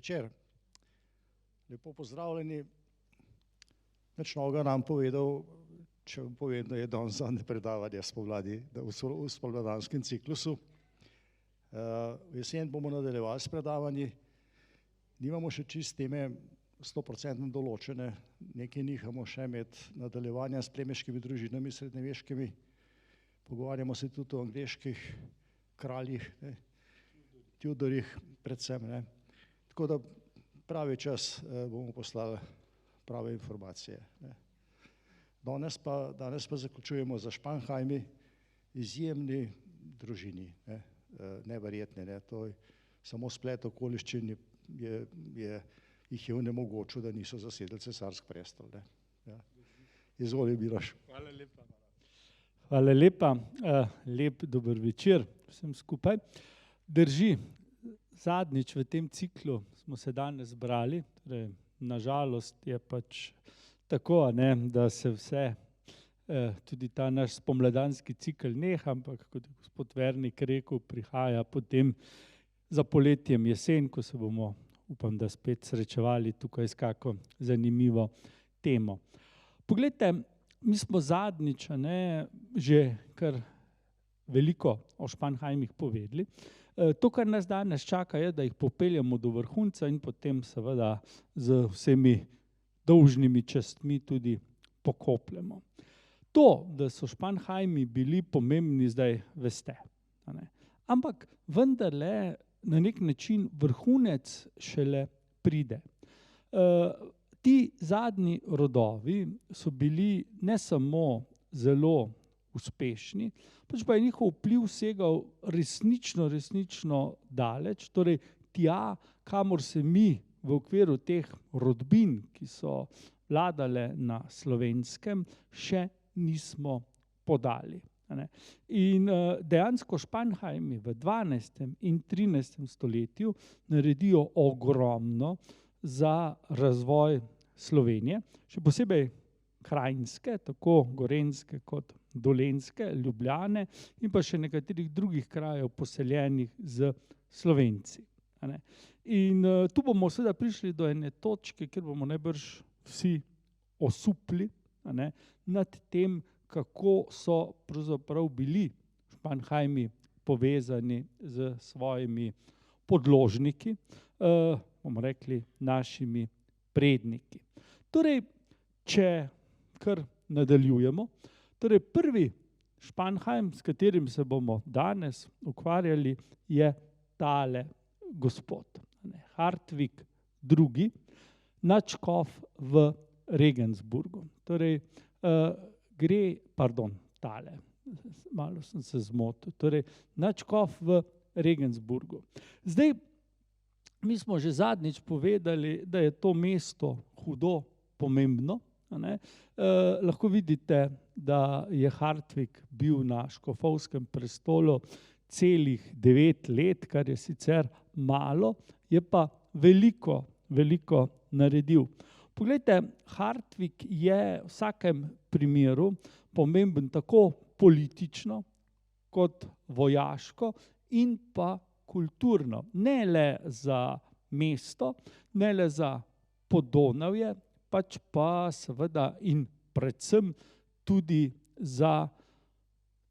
večer. Lepo pozdravljeni. Nič novega nam povedal, če vam povem, da je danes zadnje predavanje spomladi v spomladanskem ciklusu. V jesen bomo nadaljevali s predavanji. Nimamo še čist teme 100% določene, nekaj nihamo še med nadaljevanjem s plemiškimi družinami srednjeveškimi. Pogovarjamo se tudi o angleških kraljih, Tudorjih predvsem. Tako da pravi čas bomo poslali prave informacije. Danes pa zaključujemo za Španheimi, izjemni družini, neverjetne. To je samo splet okoliščin jih je onemogočil, da niso zasedli cesarski prestol. Izvoli, Miloš. Hvala lepa. Hvala lepa. Lep dober večer vsem skupaj. Drži, zadnjič v tem ciklu smo se danes zbrali, torej nažalost je pač tako, da se vse, tudi ta naš spomladanski cikl neha, ampak kot je gospod Vernik rekel, prihaja potem za poletjem jesen, ko se bomo, upam, da spet srečevali tukaj s kako zanimivo temo. Poglejte, mi smo zadnjič že kar veliko o Španheimih povedali. To, kar nas danes čaka, je, da jih popeljemo do vrhunca in potem seveda z vsemi dolžnimi častmi tudi pokopljemo. To, da so Španheimi bili pomembni, zdaj veste. Ampak vendarle na nek način vrhunec šele pride. Ti zadnji rodovi so bili ne samo zelo uspešni, pač pa je njihov vpliv segal resnično daleč, torej tja, kamor se mi v okviru teh rodbin, ki so vladale na Slovenskem, še nismo podali. In dejansko Španheimi v 12. in 13. stoletju naredijo ogromno za razvoj Slovenije, še posebej krajinske, tako gorenjske kot dolenjske, Ljubljane in pa še nekaterih drugih krajev poseljenih z Slovenci. In tu bomo seveda prišli do ene točke, kjer bomo najbrž vsi osupli nad tem, kako so pravzaprav bili Španheimi povezani z svojimi podložniki, bomo rekli našimi predniki. Torej, če kar nadaljujemo, torej prvi Španheim, s katerim se bomo danes ukvarjali, je tale gospod, Hartwig II., nadškof v Regensburgu. Torej, malo sem se zmotil, torej nadškof v Regensburgu. Zdaj, mi smo že zadnjič povedali, da je to mesto hudo pomembno. Lahko vidite, da je Hartwig bil na škofovskem prestolu celih 9 let, kar je sicer malo, je pa veliko naredil. Poglejte, Hartwig je v vsakem primeru pomemben tako politično kot vojaško in pa kulturno. Ne le za mesto, ne le za Podonavje, pač pa seveda in predvsem tudi za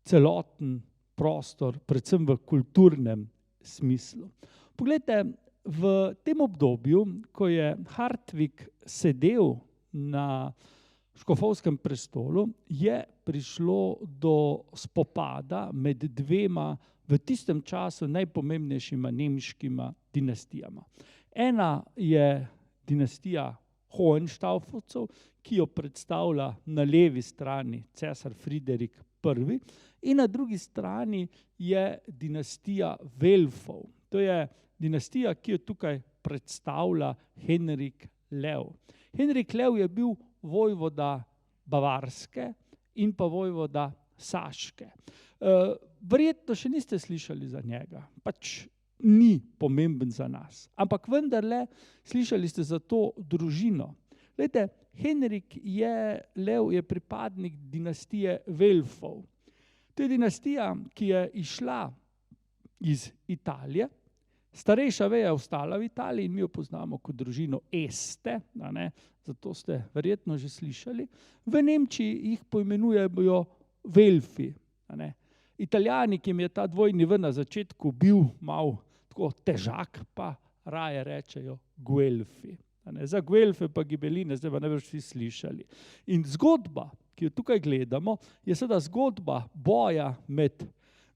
celoten prostor, predvsem v kulturnem smislu. Poglejte, v tem obdobju, ko je Hartwig sedel na škofovskem prestolu, je prišlo do spopada med dvema v tistem času najpomembnejšima nemškima dinastijama. Ena je dinastija Hohenstaufovcev, ki jo predstavlja na levi strani cesar Friderik I. In na drugi strani je dinastija Welfov. To je dinastija, ki jo tukaj predstavlja Henrik Lev. Henrik Lev je bil vojvoda Bavarske in pa vojvoda Saške. Verjetno še niste slišali za njega, pač ni pomemben za nas. Ampak vendarle slišali ste za to družino. Glejte, Henrik Lev je pripadnik dinastije Welfov. To je dinastija, ki je izšla iz Italije, Starejša veja je ostala v Italiji in mi jo poznamo kot družino Este, zato ste verjetno že slišali. V Nemčiji jih poimenujejo Velfi. Italijani, ki jim je ta dvojni V na začetku bil malo tako težak, pa raje rečejo Guelfi. Za Guelfe pa gibeline, zdaj pa ne boš vsi slišali. In zgodba, ki jo tukaj gledamo, je seveda zgodba boja med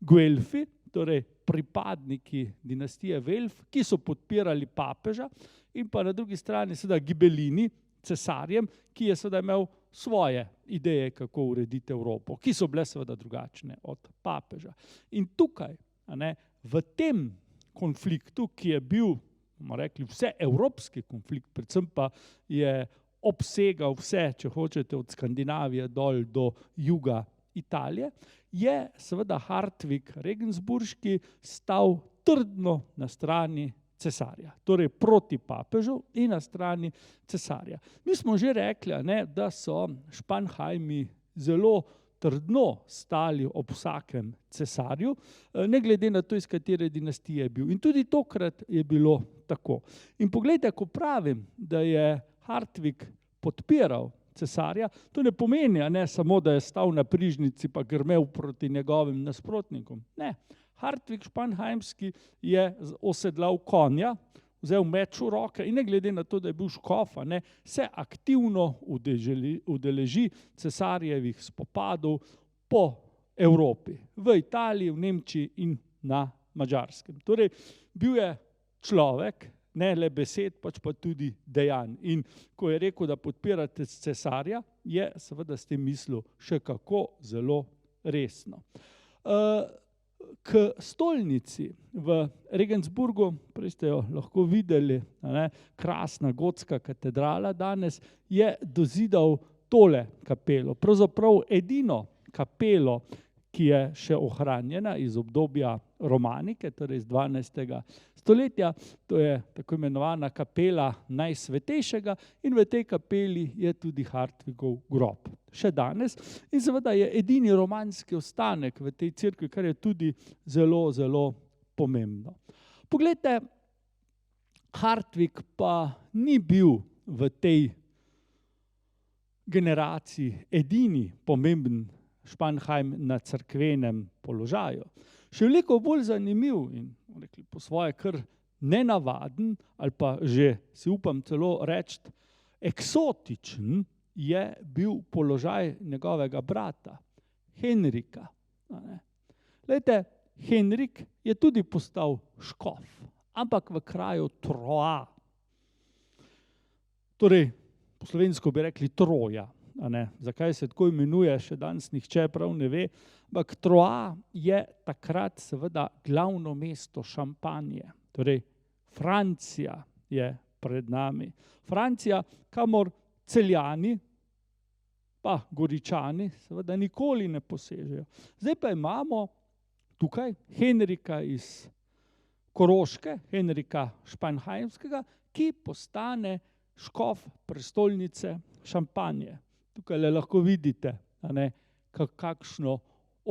Guelfi, torej pripadniki dinastije Velf, ki so podpirali papeža, in pa na drugi strani seveda gibelini, cesarjem, ki je seveda imel svoje ideje, kako urediti Evropo, ki so bile seveda drugačne od papeža. In tukaj, v tem konfliktu, ki je bil, bomo rekli, vse evropski konflikt, predvsem pa je obsegal vse, če hočete, od Skandinavije dol do juga Italije, je seveda Hartwig Regensburški stal trdno na strani cesarja, torej proti papežu in na strani cesarja. Mi smo že rekli, da so Spanheimi zelo trdno stali ob vsakem cesarju, ne glede na to, iz katere dinastije je bil. In tudi tokrat je bilo tako. In poglejte, ko pravim, da je Hartwig podpiral cesarja, to ne pomeni, samo, da je stal na prižnici pa grmel proti njegovim nasprotnikom. Ne, Hartwig Spanheimski je osedlal konja, vzel meč v roke in ne glede na to, da je bil škof, se aktivno udeleži cesarjevih spopadov po Evropi, v Italiji, v Nemčiji in na Madžarskem. Torej, bil je človek, ne le besed, pač pa tudi dejanj. In ko je rekel, da podpirate cesarja, je seveda s tem mislil še kako zelo resno. K stolnici v Regensburgu, prej ste jo lahko videli, krasna gotska katedrala danes, je dozidal tole kapelo. Pravzaprav edino kapelo, ki je še ohranjena iz obdobja romanike, torej iz 12. stoletja, to je tako imenovana kapela Najsvetejšega in v tej kapeli je tudi Hartwigov grob. Še danes in seveda je edini romanski ostanek v tej cerkvi, kar je tudi zelo, zelo pomembno. Poglejte, Hartwig pa ni bil v tej generaciji edini pomemben Spanheim na cerkvenem položaju. Še veliko bolj zanimiv in rekli, po svoje kar nenavaden ali pa že si upam celo reči eksotičen je bil položaj njegovega brata Henrika. Glejte, Henrik je tudi postal škof, ampak v kraju Troyes. Torej, po slovensko bi rekli Troja. Zakaj se tako imenuje, še danes nihče prav ne ve, ampak Troyes je takrat seveda glavno mesto Šampanije, torej Francija je pred nami. Francija, kamor Celjani pa Goričani seveda nikoli ne posežejo. Zdaj pa imamo tukaj Henrika iz Koroške, Henrika Spanheimskega, ki postane škof prestolnice Šampanije. Tukaj lahko vidite, kakšno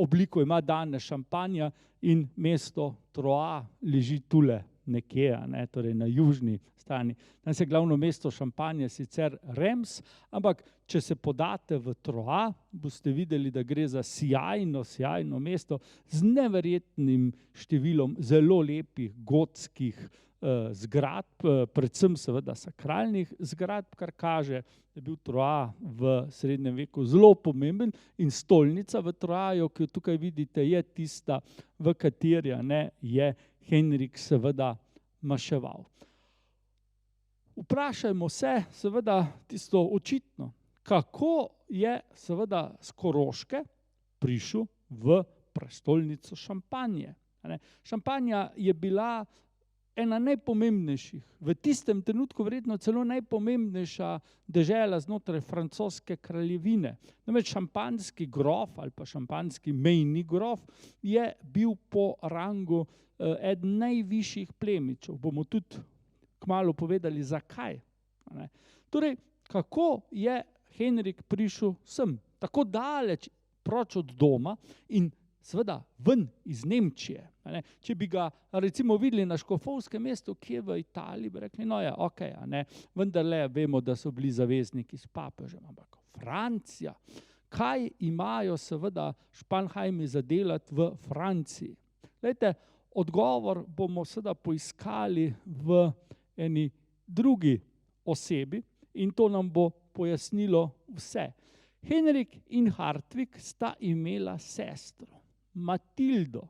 obliko ima danes Šampanja in mesto Troyes leži tule nekje, torej na južni strani. Danes je glavno mesto Šampanje sicer Reims, ampak če se podate v Troyes, boste videli, da gre za sijajno mesto z neverjetnim številom zelo lepih gotskih zgradb, predvsem seveda sakralnih zgradb, kar kaže, da je bil Troyes v srednjem veku zelo pomemben in stolnica v Troyesu, ki jo tukaj vidite, je tista, v kateri je Henrik seveda maševal. Vprašajmo se seveda tisto očitno, kako je seveda s Koroške prišel v prestolnico Šampanje. Šampanja je bila ena najpomembnejših, v tistem trenutku verjetno celo najpomembnejša dežela znotraj francoske kraljevine. Namreč šampanjski grof ali pa šampanjski mejni grof je bil po rangu eden najvišjih plemičev. Bomo tudi kmalu povedali, zakaj. Torej, kako je Henrik prišel sem, tako daleč proč od doma in seveda ven iz Nemčije. a ne. Če bi ga recimo videli na Škofovskem mestu, kje v Italiji, bi rekli, no ja, okej, a ne, vendarle vemo, da so bili zavezniki s papežem, ampak Francija, kaj imajo seveda Spanheimi za delati v Franciji? Glejte, odgovor bomo seveda poiskali v eni drugi osebi in to nam bo pojasnilo vse. Henrik in Hartwig sta imela sestro, Matildo.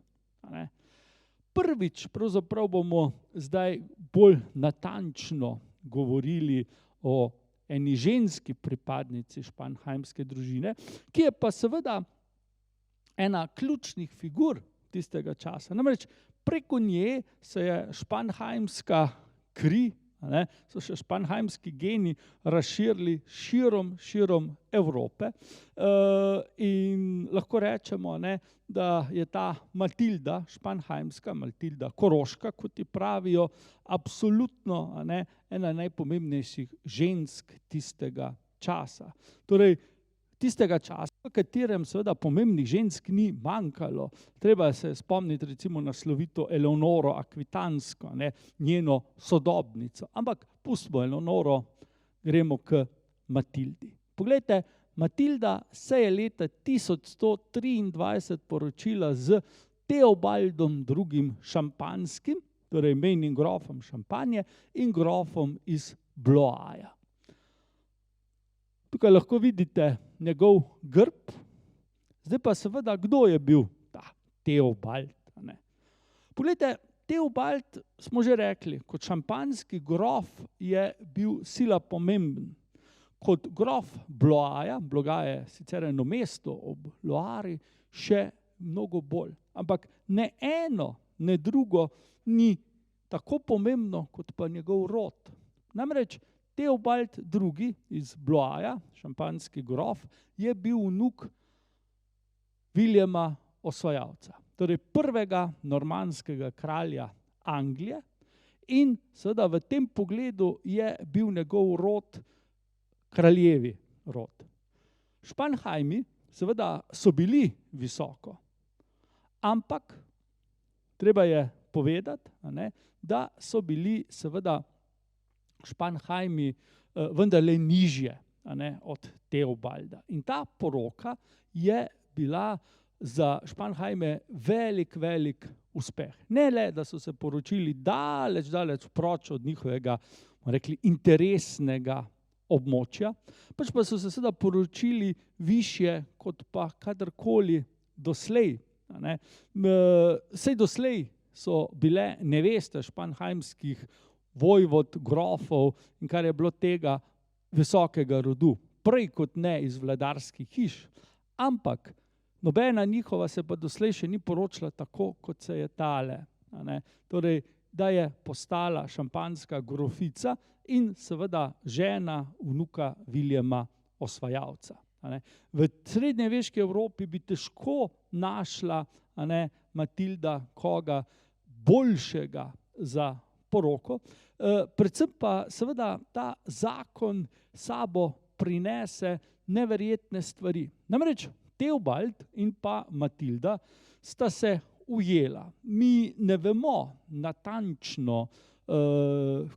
Prvič pravzaprav bomo zdaj bolj natančno govorili o eni ženski pripadnici španheimske družine, ki je pa seveda ena ključnih figur tistega časa. Namreč preko nje se je španheimska kri, so še španheimski geni razširili širom Evrope in lahko rečemo, da je ta Matilda, španheimska, Matilda Koroška, kot ji pravijo, absolutno ena najpomembnejših žensk tistega časa. Torej, tistega časa, v katerem seveda pomembnih žensk ni manjkalo. Treba se spomniti recimo na slovito Eleonoro Akvitansko, njeno sodobnico. Ampak pustimo Eleonoro, gremo k Matildi. Poglejte, Matilda se je leta 1123 poročila z Teobaldom II. Šampanskim, torej mejnim grofom Šampanje in grofom iz Bloaja. Tukaj lahko vidite njegov grb. Zdaj pa seveda, kdo je bil ta Teobald? Poglejte, Teobald, smo že rekli, kot šampanjski grof je bil sila pomemben. Kot grof Bloaja, Blois je sicer eno mesto ob Loari, še mnogo bolj. Ampak ne eno, ne drugo ni tako pomembno, kot pa njegov rod. Namreč Teobald II. Iz Bloaja, šampanjski grof, je bil vnuk Viljama Osvajalca, torej prvega normanskega kralja Anglije in seveda v tem pogledu je bil njegov rod kraljevi rod. Spanheimi seveda so bili visoko, ampak treba je povedati, da so bili seveda Spanheimi vendarle nižje od Teobalda. In ta poroka je bila za Spanheime velik uspeh. Ne le, da so se poročili daleč proč od njihovega, bomo rekli, interesnega območja, pač pa so se seveda poročili višje kot pa kadarkoli doslej. Sej doslej so bile neveste španheimskih vojvod, grofov in kar je bilo tega visokega rodu. Prej kot ne iz vladarskih hiš, ampak nobena njihova se pa doslej še ni poročila tako, kot se je tale. Torej, da je postala šampanjska grofica in seveda žena vnuka Viljama Osvajalca. V srednjeveški Evropi bi težko našla Matilda koga boljšega za poroko. Predvsem pa seveda ta zakon sabo prinese neverjetne stvari. Namreč Teobald in pa Matilda sta se ujela. Mi ne vemo natančno,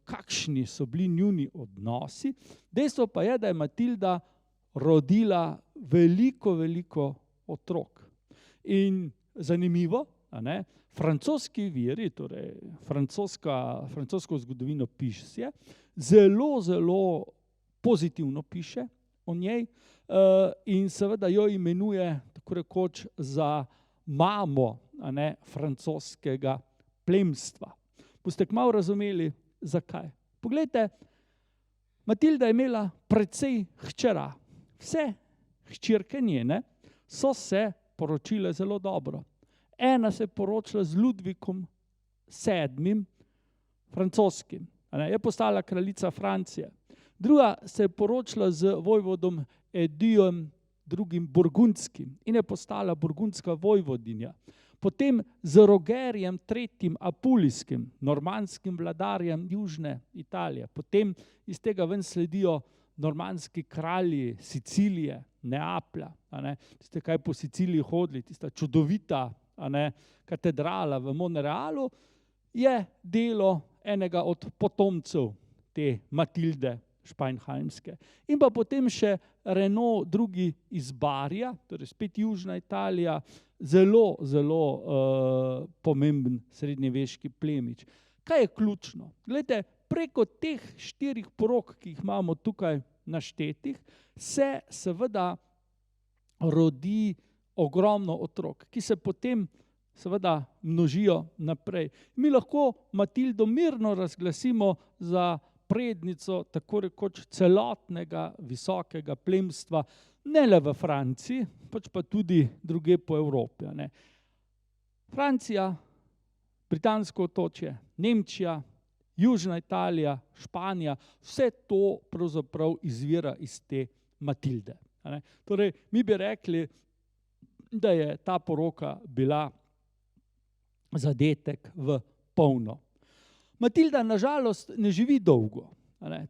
kakšni so bili njuni odnosi. Dejstvo pa je, da je Matilda rodila veliko otrok. In zanimivo, francoski viri, torej francosko zgodovino pisje, zelo pozitivno piše o njej in seveda jo imenuje tako rekoč za mamo francoskega plemstva. Boste kmalu razumeli, zakaj. Poglejte, Matilda je imela precej hčera. Vse hčerke njene so se poročile zelo dobro. Ena se je poročila z Ludvikom VII. Francoskim, je postala kraljica Francije. Druga se je poročila z vojvodom Edijem II. Burgundskim in je postala burgundska vojvodinja. Potem z Rogerjem III. Apulijskim, normanskim vladarjem južne Italije. Potem iz tega ven sledijo normanski kralji Sicilije, Neaplja. Tiste, kaj po Siciliji hodili, tista čudovita katedrala v Monrealu, je delo enega od potomcev te Matilde Španjheimske. In pa potem še Renaud II. Iz Barija, torej spet južna Italija, zelo, zelo pomemben srednjeveški plemič. Kaj je ključno? Glejte, preko teh 4 porok, ki jih imamo tukaj naštetih, se seveda rodi ogromno otrok, ki se potem seveda množijo naprej. Mi lahko Matildo mirno razglasimo za prednico tako rekoč celotnega visokega plemstva, ne le v Franciji, pač pa tudi drugje po Evropi. Francija, Britansko otočje, Nemčija, Južna Italija, Španija, vse to pravzaprav izvira iz te Matilde. Torej, mi bi rekli, da je ta poroka bila zadetek v polno. Matilda nažalost ne živi dolgo.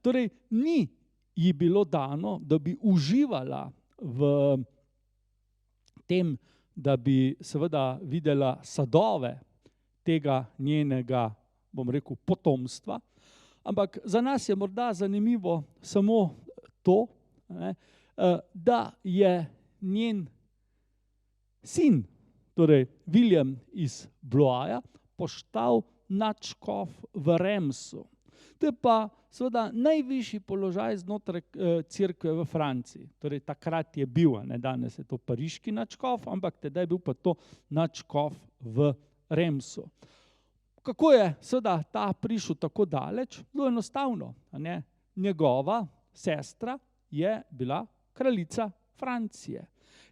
Torej, ni ji bilo dano, da bi uživala v tem, da bi seveda videla sadove tega njenega, bom rekel, potomstva. Ampak za nas je morda zanimivo samo to, da je njen sin, torej William iz Bloisa, postal nadškof v Remsu. To je pa seveda najvišji položaj znotraj cerkve v Franciji. Torej takrat je bil, danes je to pariški nadškof, ampak tedaj je bil pa to nadškof v Remsu. Kako je seveda ta prišel tako daleč? Zelo enostavno. Njegova sestra je bila kraljica Francije.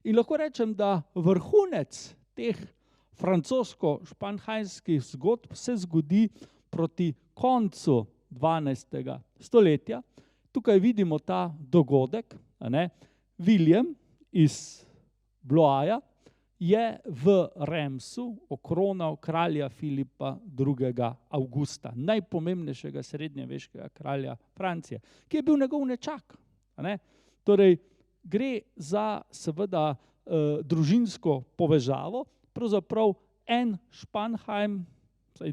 In lahko rečem, da vrhunec teh francosko-španjolskih zgodb se zgodi proti koncu 12. stoletja. Tukaj vidimo ta dogodek. William iz Bloisa je v Remsu okronal kralja Filipa II. Avgusta, najpomembnejšega srednjeveškega kralja Francije, ki je bil njegov nečak. Torej, gre za seveda družinsko povezavo, pravzaprav en Španjheim,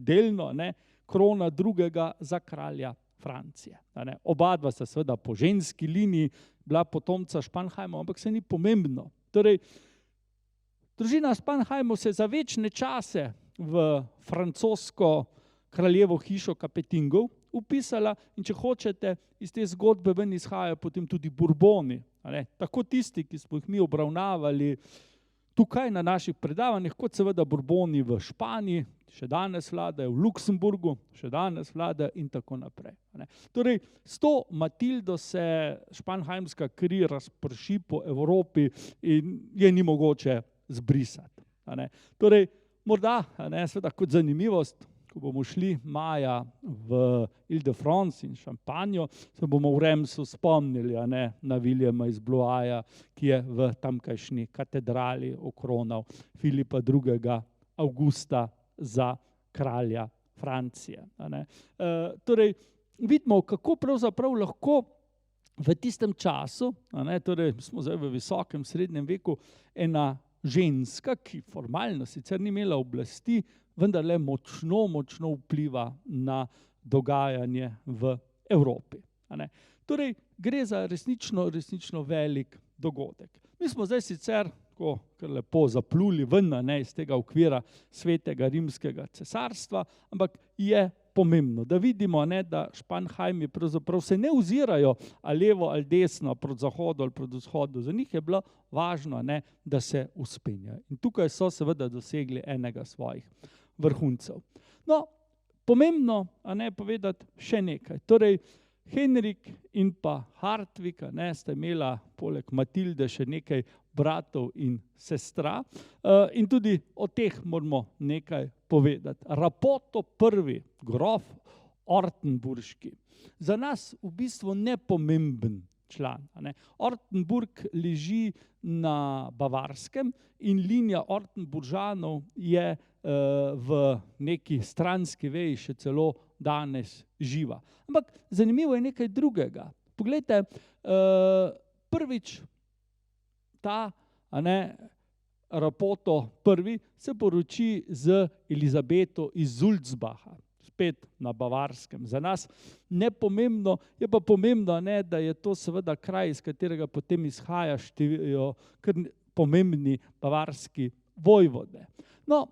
delno, krona drugega za kralja Francije. Oba dva sta seveda po ženski liniji bila potomca Španjheimov, ampak se ni pomembno. Torej, družina Španjheimov se za večne čase v francosko kraljevo hišo Capetingov upisala in če hočete, iz te zgodbe ven izhajajo potem tudi Bourboni. Tako tisti, ki smo jih mi obravnavali tukaj na naših predavanjih, kot seveda Bourboni v Španiji, še danes vladajo, v Luksemburgu, še danes vladajo in tako naprej. Torej, s to Matildo se španjheimska kri razprši po Evropi in je ni mogoče zbrisati. Torej, morda, seveda kot zanimivost, ko bomo šli maja v Ile-de-France in Šampanjo, se bomo v Remsu spomnili na Williama iz Bloisa, ki je v tamkajšnji katedrali okronal Filipa II. Avgusta za kralja Francije. Torej, vidimo, kako pravzaprav lahko v tistem času, torej smo zdaj v visokem srednjem veku, ena ženska, ki formalno sicer ni imela oblasti, vendar le močno vpliva na dogajanje v Evropi. Torej, gre za resnično velik dogodek. Mi smo zdaj sicer kar lepo zapluli ven iz tega okvira svetega rimskega cesarstva, ampak je pomembno, da vidimo, da Španjheimi pravzaprav se ne ozirajo ali levo ali desno, proti zahodu ali proti vzhodu. Za njih je bilo važno, da se vzpenjajo. In tukaj so seveda dosegli enega svojih vrhuncev. No, pomembno povedati še nekaj. Torej, Henrik in pa Hartwig sta imela poleg Matilde še nekaj bratov in sestra in tudi o teh moramo nekaj povedati. Rapoto I, grof Ortenburški, za nas v bistvu nepomemben član. Ortenburg leži na Bavarskem in linija Ortenburžanov je v neki stranski veji še celo danes živa. Ampak zanimivo je nekaj drugega. Poglejte, prvič ta Rapoto I. se poroči z Elizabeto iz Sulzbacha, spet na Bavarskem. Za nas nepomembno, je pa pomembno, ne, da je to seveda kraj, iz katerega potem izhajajo kar pomembni bavarski vojvode. No,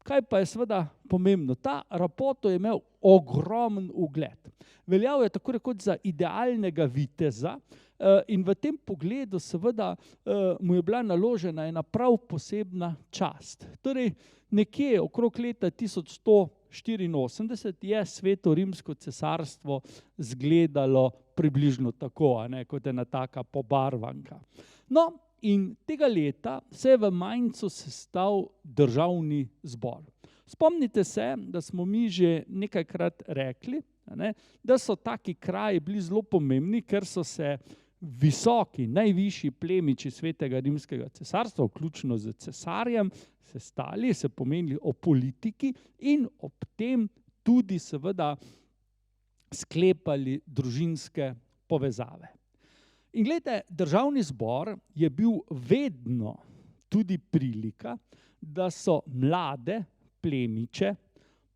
kaj pa je seveda pomembno? Ta Rapoto je imel ogromen ugled. Veljal je tako rekoč za idealnega viteza in v tem pogledu seveda mu je bila naložena ena prav posebna čast. Torej, nekje okrog leta 1184 je Sveto rimsko cesarstvo izgledalo približno tako, a ne, kot ena taka pobarvanka. No, in tega leta se je v Mainzu sestal državni zbor. Spomnite se, da smo mi že nekajkrat rekli, ne, da so taki kraji bili zelo pomembni, ker so se visoki, najvišji plemiči Svetega rimskega cesarstva, vključno z cesarjem, sestali, se pomenili o politiki in ob tem tudi seveda sklepali družinske povezave. In glejte, državni zbor je bil vedno tudi prilika, da so mlade plemiče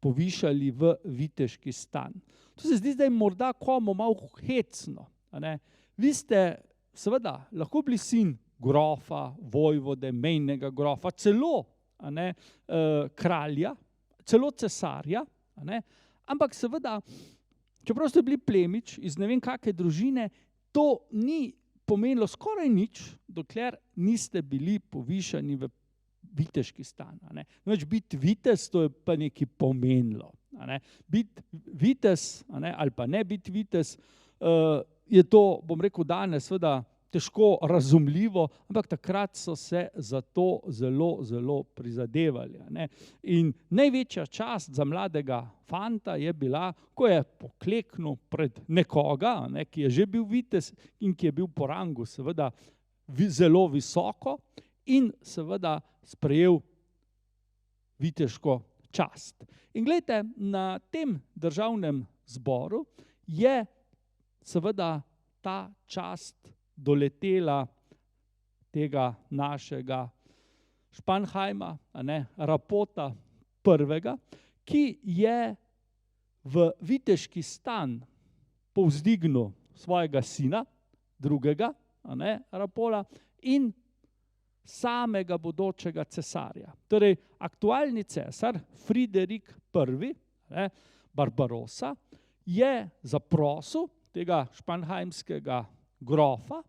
povišali v viteški stan. To se zdi zdaj morda komu malo hecno. A ne? Vi ste seveda lahko bili sin grofa, vojvode, mejnega grofa, celo a ne, kralja, celo cesarja, a ne? Ampak seveda, čeprav ste bili plemič iz ne vem kakšne družine, to ni pomenilo skoraj nič, dokler niste bili povišani v viteški stan. Biti vitez, to je pa nekaj pomenilo. Biti vitez ali pa ne biti vitez, je to, bom rekel, danes seveda težko razumljivo, ampak takrat so se za to zelo, zelo prizadevali. In največja čast za mladega fanta je bila, ko je pokleknil pred nekoga, ki je že bil vitez in ki je bil po rangu seveda zelo visoko in seveda sprejel viteško čast. In glejte, na tem državnem zboru je seveda ta čast doletela tega našega Spanheima, Rapota I., ki je v viteški stan povzdignil svojega sina, drugega, Rapola, in samega bodočega cesarja. Torej, aktualni cesar, Friderik I., Barbarossa, je zaprosil tega španheimskega grofa,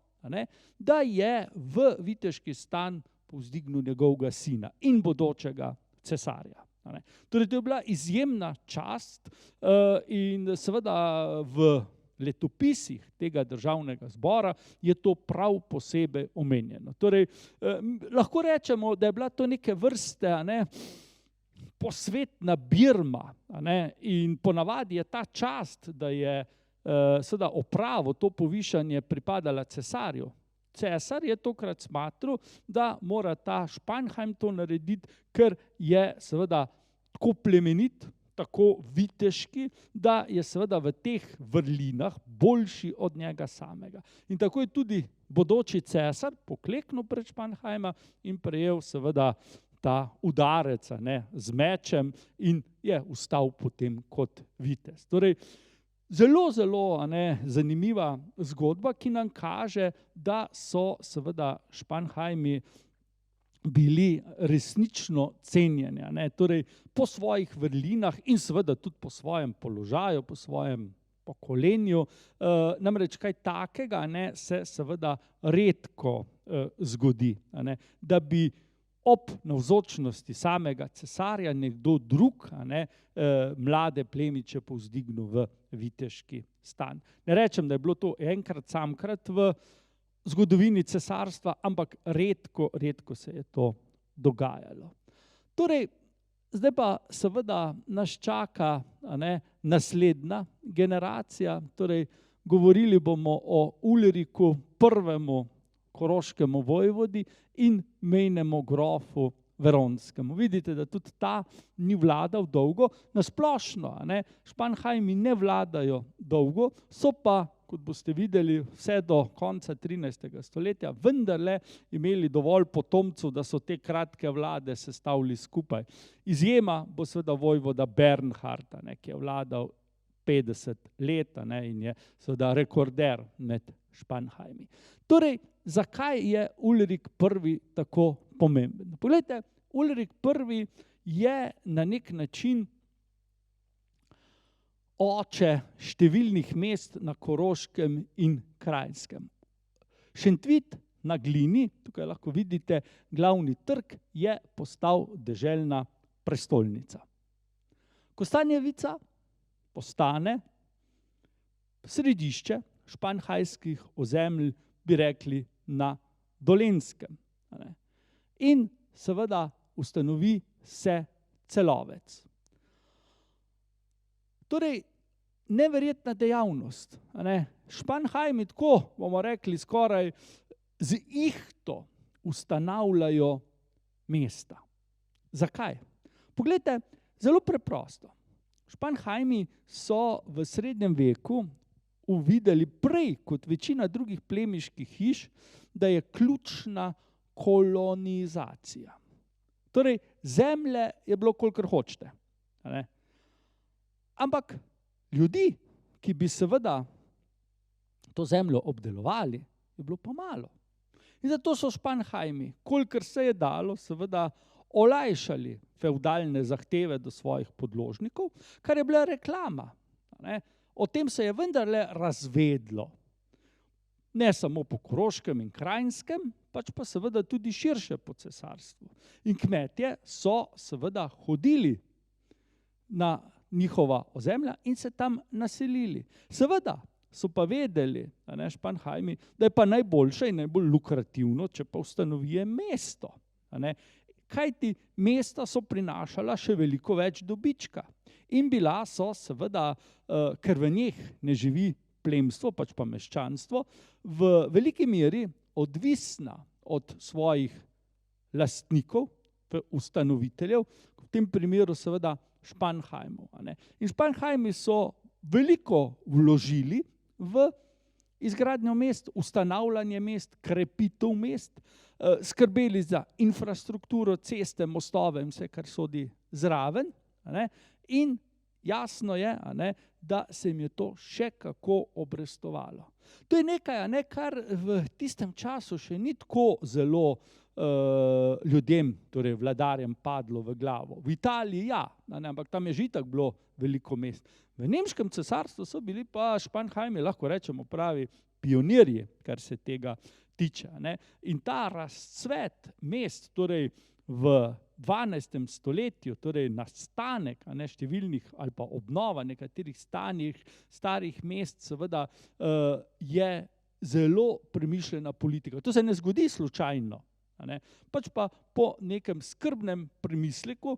da je v viteški stan povzdignil njegovega sina in bodočega cesarja. Torej, to je bila izjemna čast in seveda v letopisih tega državnega zbora je to prav posebej omenjeno. Torej, lahko rečemo, da je bila to neke vrste posvetna Birma, in ponavadi je ta čast, da je seveda opravo to povišanje pripadala cesarju. Cesar je tokrat smatral, da mora ta Spanheim to narediti, ker je seveda tako plemenit, tako viteški, da je seveda v teh vrlinah boljši od njega samega. In tako je tudi bodoči cesar pokleknil pred Spanheima in prejel seveda ta udarec z mečem in je vstal potem kot vitez. Torej, zelo, zelo zanimiva zgodba, ki nam kaže, da so seveda Spanheimi bili resnično cenjeni, torej po svojih vrlinah in seveda tudi po svojem položaju, po svojem pokolenju. Namreč kaj takega se seveda redko zgodi, da bi ob navzočnosti samega cesarja nekdo drug mlade plemiče povzdignil v viteški stan. Ne rečem, da je bilo to enkrat samkrat v zgodovini cesarstva, ampak redko, redko se je to dogajalo. Torej, zdaj pa seveda nas čaka naslednja generacija, torej govorili bomo o Ulriku I., koroškemu vojvodi in mejnemu grofu Veronskemu. Vidite, da tudi ta ni vladal dolgo. Na splošno, Spanheimi ne vladajo dolgo, so pa kot boste videli, vse do konca 13. stoletja vendarle imeli dovolj potomcev, da so te kratke vlade sestavili skupaj. Izjema bo seveda vojvoda Bernhard, ki je vladal 50 let in je seveda rekorder med Spanheimi. Torej, zakaj je Ulrik I tako pomemben? Poglejte, Ulrik I je na nek način oče številnih mest na Koroškem in Kranjskem. Šentvid na Glini, tukaj lahko vidite glavni trg, je postal deželna prestolnica. Kostanjevica postane središče španhajskih ozemelj, bi rekli, na Dolenjskem. In seveda ustanovi se Celovec. Torej, neverjetna dejavnost. Spanheimi tako, bomo rekli, skoraj z ihto ustanavljajo mesta. Zakaj? Poglejte, zelo preprosto. Spanheimi so v srednjem veku uvideli prej kot večina drugih plemiških hiš, da je ključna kolonizacija. Torej, zemlje je bilo, kolikor hočete. Ampak ljudi, ki bi seveda to zemljo obdelovali, je bilo pa malo. In zato so Spanheimi, kolikor se je dalo, seveda olajšali fevdalne zahteve do svojih podložnikov, kar je bila reklama. O tem se je vendarle razvedlo. Ne samo po Koroškem in Kranjskem, pač pa seveda tudi širše po cesarstvu. In kmetje so seveda hodili na njihova ozemlja in se tam naselili. Seveda so pa vedeli, Spanheimi, da je pa najboljše in najbolj lukrativno, če pa ustanovijo mesto. Kajti mesta so prinašala še veliko več dobička. In bila so seveda, ker v njih ne živi plemstvo, pač pa meščanstvo, v veliki meri odvisna od svojih lastnikov, ustanoviteljev, v tem primeru seveda Spanheimov. In Spanheimi so veliko vložili v izgradnjo mest, ustanavljanje mest, krepitev mest, skrbeli za infrastrukturo, ceste, mostove in vse, kar sodi zraven. In jasno je, da se jim je to še kako obrestovalo. To je nekaj, kar v tistem času še ni tako zelo ljudem, torej vladarjem, padlo v glavo. V Italiji ja, ampak tam je že itak bilo veliko mest. V nemškem cesarstvu so bili pa Spanheimi, lahko rečemo, pravi pionirji, kar se tega tiče. In ta razcvet mest, torej v 12. stoletju, torej nastanek številnih ali pa obnova nekaterih starih mest, seveda je zelo premišljena politika. To se ne zgodi slučajno. Pač pa po nekem skrbnem premisleku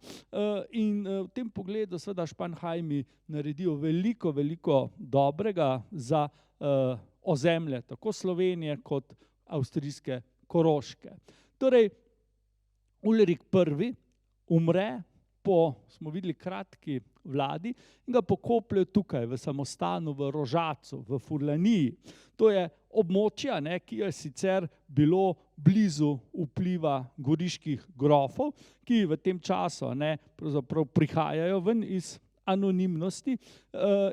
in v tem pogledu seveda Spanheimi naredijo veliko dobrega za ozemlje, tako Slovenije kot avstrijske Koroške. Torej, Ulrik I umre po, smo videli, kratki vladi in ga pokopljejo tukaj v samostanu v Rožacu, v Furlaniji. To je območje, ki je sicer bilo blizu vpliva goriških grofov, ki v tem času pravzaprav prihajajo ven iz anonimnosti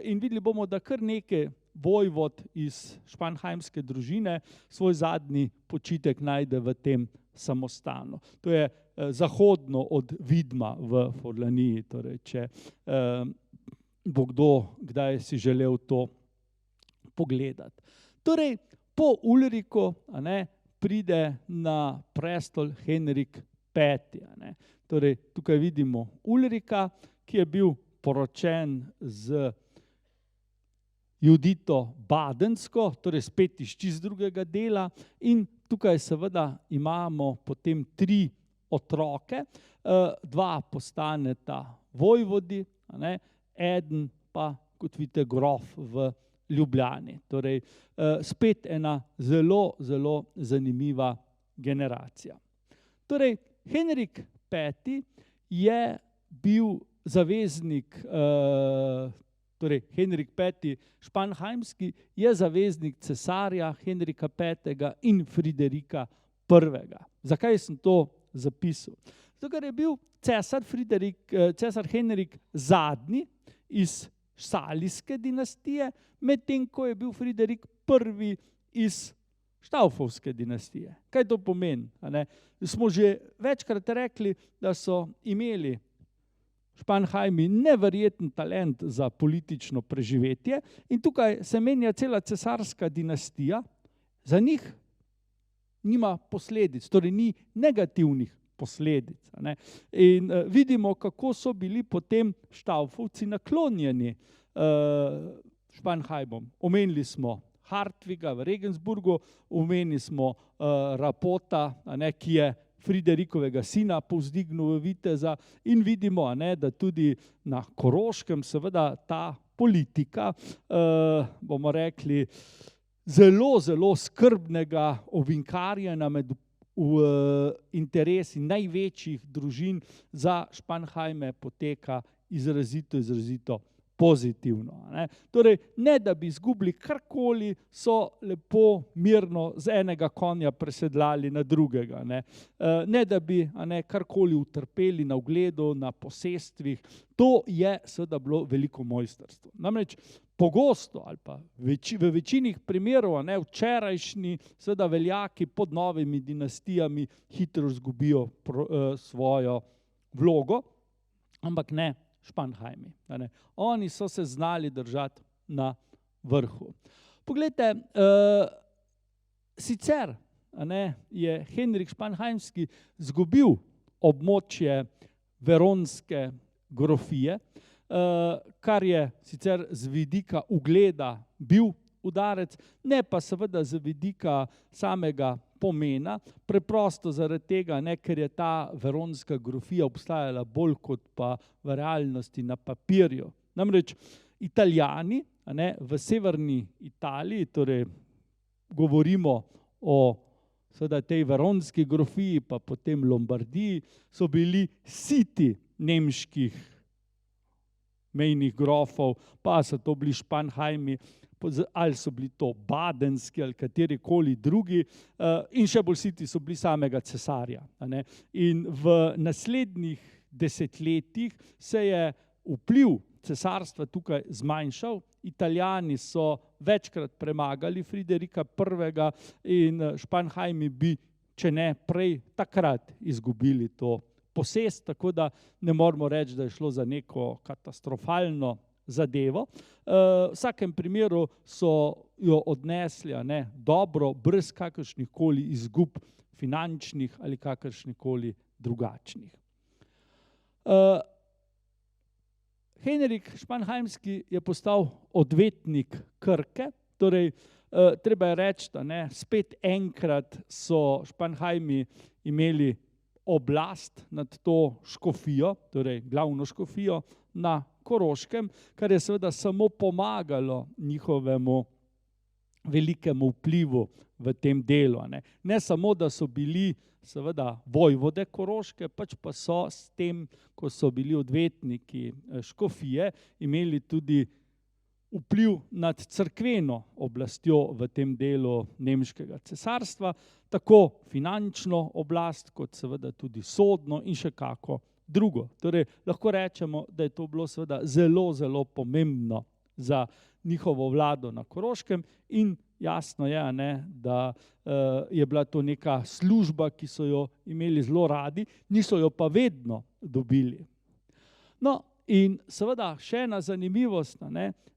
in videli bomo, da kar nekaj vojvod iz španheimske družine svoj zadnji počitek najde v tem samostanu. To je zahodno od Vidma v Furlaniji, torej če bo kdo kdaj si želel to pogledati. Torej, po Ulriku pride na prestol Henrik V. Torej, tukaj vidimo Ulrika, ki je bil poročen z Judito Badensko, torej spet iz čisto drugega dela, in tukaj seveda imamo potem 3 otroke, 2 postaneta vojvodi, eden pa, kot vidite, grof v Ljubljani. Torej, spet ena zelo zanimiva generacija. Torej, Henrik V. je bil zaveznik torej Henrik V. Španheimski, je zaveznik cesarja Henrika V. in Friderika I. Zakaj sem to zapisal? Zato, ker je bil cesar Henrik zadnji iz Salijske dinastije, medtem ko je bil Friderik I. iz Štaufovske dinastije. Kaj to pomeni? Smo že večkrat rekli, da so imeli Španheimi neverjeten talent za politično preživetje in tukaj se menja cela cesarska dinastija, za njih nima posledic, torej ni negativnih posledic. In vidimo, kako so bili potem Štaufovci naklonjeni Španheimom. Omenili smo Hartwiga v Regensburgu, omenili smo Rapota, ki je Friderikovega sina povzdignil v viteza in vidimo, da tudi na Koroškem seveda ta politika, bomo rekli, zelo, zelo skrbnega ovinkarjenja med interesi največjih družin za Španheime poteka izrazito pozitivno. Torej, ne da bi izgubili karkoli, so lepo mirno z enega konja presedlali na drugega. Ne da bi karkoli utrpeli na ugledu, na posestvih. To je seveda bilo veliko mojstrstvo. Namreč pogosto ali pa v večini primerov včerajšnji seveda veljaki pod novimi dinastijami hitro izgubijo svojo vlogo, ampak ne Španheimi. Oni so se znali držati na vrhu. Poglejte, sicer je Henrik Španheimski izgubil območje veronske grofije, kar je sicer z vidika ugleda bil udarec, ne pa seveda z vidika samega pomena, preprosto zaradi tega, ker je ta veronska grofija obstajala bolj kot pa v realnosti na papirju. Namreč Italijani v severni Italiji, torej govorimo o seveda tej veronski grofiji, pa potem Lombardiji, so bili siti nemških mejnih grofov, pa so to bili Španheimi, ali so bili to badenski ali katerikoli drugi, in še bolj siti so bili samega cesarja. In v naslednjih desetletjih se je vpliv cesarstva tukaj zmanjšal, Italijani so večkrat premagali Friderika I. in Španheimi bi, če ne prej, takrat izgubili to posest, tako da ne moramo reči, da je šlo za neko katastrofalno zadevo. V vsakem primeru so jo odnesli dobro, brez kakršnih koli izgub finančnih ali kakršnih koli drugačnih. Henrik Španheimski je postal odvetnik Krke, torej treba je reči, da spet enkrat so Španheimi imeli oblast nad to škofijo, torej glavno škofijo na Koroškem, kar je seveda samo pomagalo njihovemu velikemu vplivu v tem delu. Ne samo, da so bili seveda vojvode Koroške, pač pa so s tem, ko so bili odvetniki škofije, imeli tudi vpliv nad cerkveno oblastjo v tem delu nemškega cesarstva, tako finančno oblast, kot seveda tudi sodno in še kako drugo. Torej, lahko rečemo, da je to bilo seveda zelo, zelo pomembno za njihovo vlado na Koroškem in jasno je, da je bila to neka služba, ki so jo imeli zelo radi, niso jo pa vedno dobili. No, in seveda še ena zanimivost,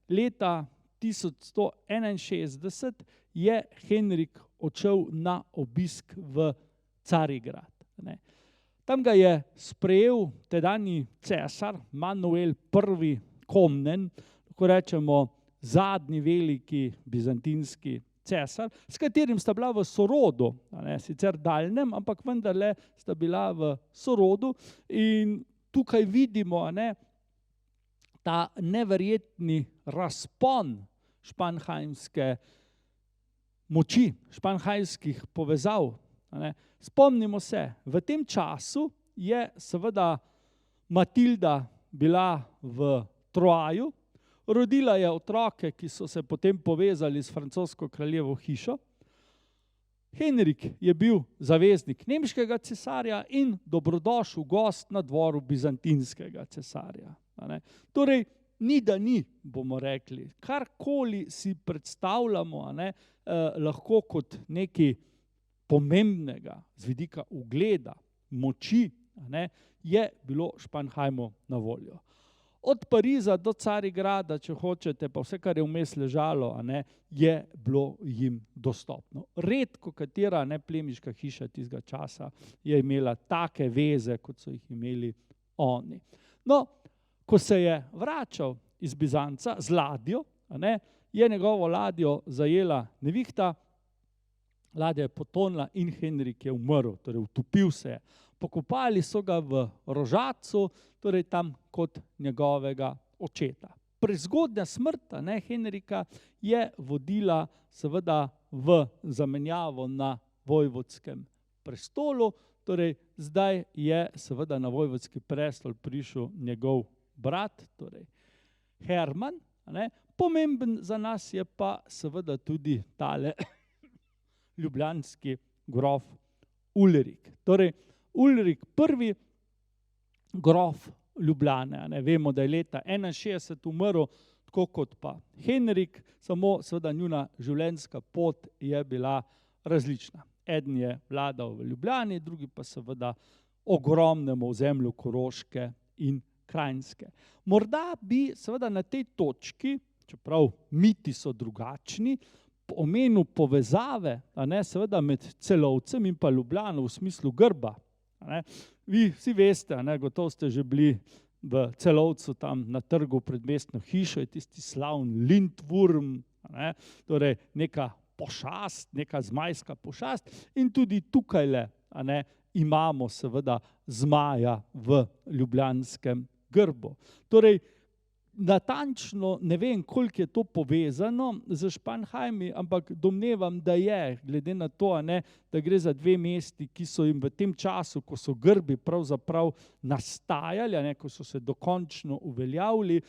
leta 1161 je Henrik odšel na obisk v Carigrad. Tam ga je sprejel tedanji cesar Manuel I. Komnen, lahko rečemo zadnji veliki bizantinski cesar, s katerim sta bila v sorodu, sicer daljnem, ampak vendarle sta bila v sorodu in tukaj vidimo ta neverjetni razpon španheimske moči, španheimskih povezav. Spomnimo se, v tem času je seveda Matilda bila v Troaju, rodila je otroke, ki so se potem povezali s francosko kraljevo hišo. Henrik je bil zaveznik nemškega cesarja in dobrodošel gost na dvoru bizantinskega cesarja. Torej, ni da ni, bomo rekli. Karkoli si predstavljamo, lahko kot nekaj pomembnega z vidika ugleda, moči, je bilo Španhajmu na voljo. Od Pariza do Carigrada, če hočete, pa vse, kar je vmes ležalo, je bilo jim dostopno. Redko katera plemiška hiša tistega časa je imela take veze, kot so jih imeli oni. No, ko se je vračal iz Bizanca z ladjo, je njegovo ladjo zajela nevihta, ladja je potonila in Henrik je umrl, torej utopil se je. Pokopali so ga v Rožacu, torej tam kot njegovega očeta. Prezgodnja smrt Henrika je vodila seveda v zamenjavo na vojvodskem prestolu, torej zdaj je seveda na vojvodski prestol prišel njegov brat, torej Herman. Pomemben za nas je pa seveda tudi tale ljubljanski grof Ulrik. Torej, Ulrik I, grof Ljubljane. Vemo, da je leta 61 umrl, tako kot pa Henrik, samo seveda njuna življenjska pot je bila različna. Eden je vladal v Ljubljani, drugi pa seveda ogromnemu ozemlju Koroške in Kranjske. Morda bi seveda na tej točki, čeprav miti so drugačni, omenil povezave seveda med Celovcem in pa Ljubljano v smislu grba. Vi vsi veste, gotovo ste že bili v Celovcu tam na trgu pred mestno hišo, je tisti slavni Lindwurm, torej neka pošast, neka zmajska pošast in tudi tukajle imamo seveda zmaja v ljubljanskem grbu. Torej, natančno ne vem, koliko je to povezano z Španhajmi, ampak domnevam, da je, glede na to, da gre za dve mesti, ki so jim v tem času, ko so grbi pravzaprav nastajali, ko so se dokončno uveljavili,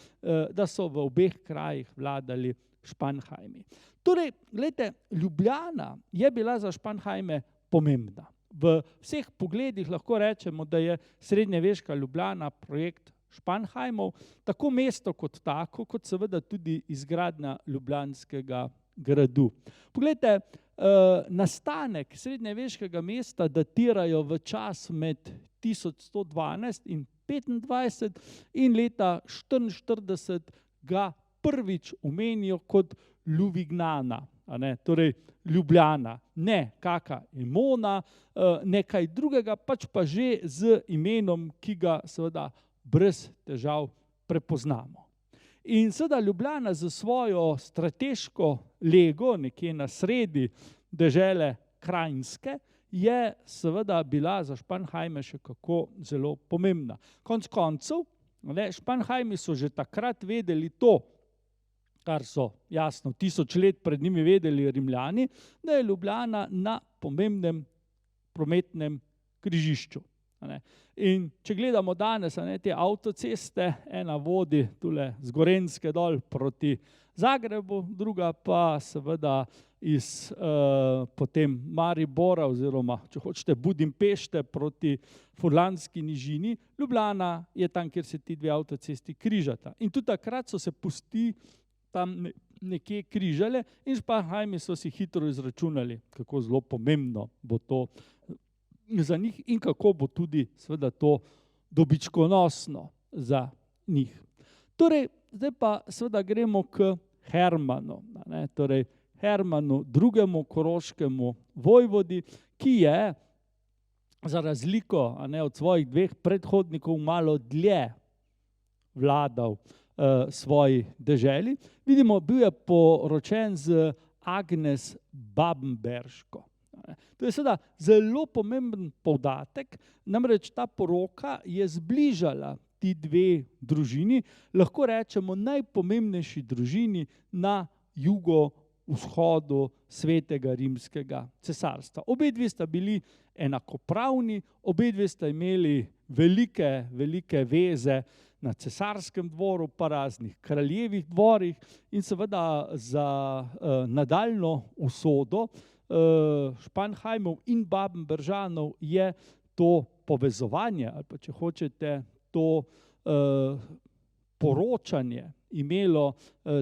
da so v obeh krajih vladali Španhajmi. Torej, gledajte, Ljubljana je bila za Španhajme pomembna. V vseh pogledih lahko rečemo, da je srednjeveška Ljubljana projekt Španhajmov, tako mesto kot tako, kot seveda tudi izgradnja ljubljanskega gradu. Poglejte, nastanek srednjeveškega mesta datirajo v čas med 1112 in 25 in leta 44 ga prvič omenijo kot Ljuvignana, torej Ljubljana, ne kaka Emona, nekaj drugega, pač pa že z imenom, ki ga seveda brez težav prepoznamo. In seveda Ljubljana z svojo strateško lego, nekje na sredi dežele Kranjske, je seveda bila za Španhajme še kako zelo pomembna. Konec koncev, Španhajmi so že takrat vedeli to, kar so jasno 1000 let pred njimi vedeli Rimljani, da je Ljubljana na pomembnem prometnem križišču. In če gledamo danes te avtoceste, ena vodi tule z Gorenjske dol proti Zagrebu, druga pa seveda iz potem Maribora oziroma, če hočete, Budimpešte proti Furlanski nižini. Ljubljana je tam, kjer se ti dve avtocesti križata. In tudi takrat so se pusti tam nekje križale in Španhajmi so si hitro izračunali, kako zelo pomembno bo to za njih in kako bo tudi seveda to dobičkonosno za njih. Torej, zdaj pa seveda gremo k Hermanu, torej Hermanu II. Koroškemu vojvodi, ki je za razliko od svojih dveh predhodnikov malo dlje vladal svoji deželi. Vidimo, bil je poročen z Agnes Babenberško. To je seveda zelo pomemben poudatek, namreč ta poroka je zbližala ti dve družini, lahko rečemo najpomembnejši družini na jugu vzhodu Svetega rimskega cesarstva. Obedve sta bili enakopravni, obedve sta imeli velike veze na cesarskem dvoru, pa raznih kraljevih dvorih in seveda za nadaljnjo usodo Spanheimov in Babenberžanov je to povezovanje, ali pa če hočete to poročanje imelo,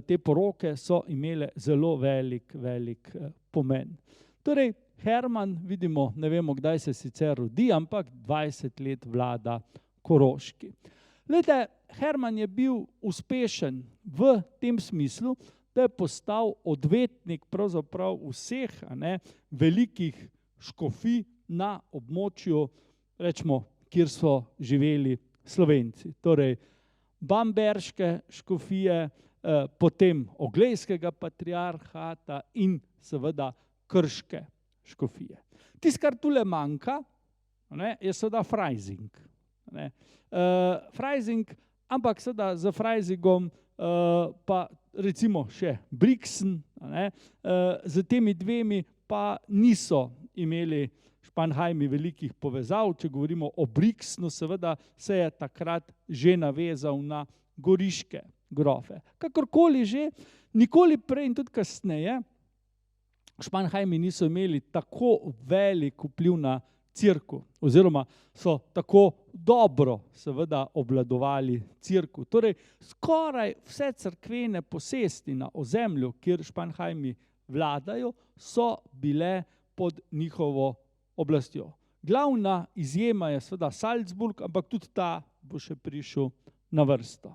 te poroke so imele zelo velik pomen. Torej, Herman, vidimo, ne vemo, kdaj se sicer rodi, ampak 20 let vlada Koroški. Glejte, Herman je bil uspešen v tem smislu, da je postal odvetnik pravzaprav vseh velikih škofij na območju, rečemo, kjer so živeli Slovenci. Torej, bamberške škofije, potem oglejskega patriarhata in seveda krške škofije. Tisto, kar tule manjka, je seveda Freising. Freising, ampak seveda za Freisingom pa recimo še Brixen, z temi dvemi pa niso imeli Spanheimi velikih povezav. Če govorimo o Brixenu, seveda se je takrat že navezal na goriške grofe. Kakorkoli že, nikoli prej in tudi kasneje Spanheimi niso imeli tako velik vpliv na cerkev, oziroma so tako dobro seveda obvladovali cerkev. Torej, skoraj vse cerkvene posesti na ozemlju, kjer Spanheimi vladajo, so bile pod njihovo oblastjo. Glavna izjema je seveda Salzburg, ampak tudi ta bo še prišel na vrsto.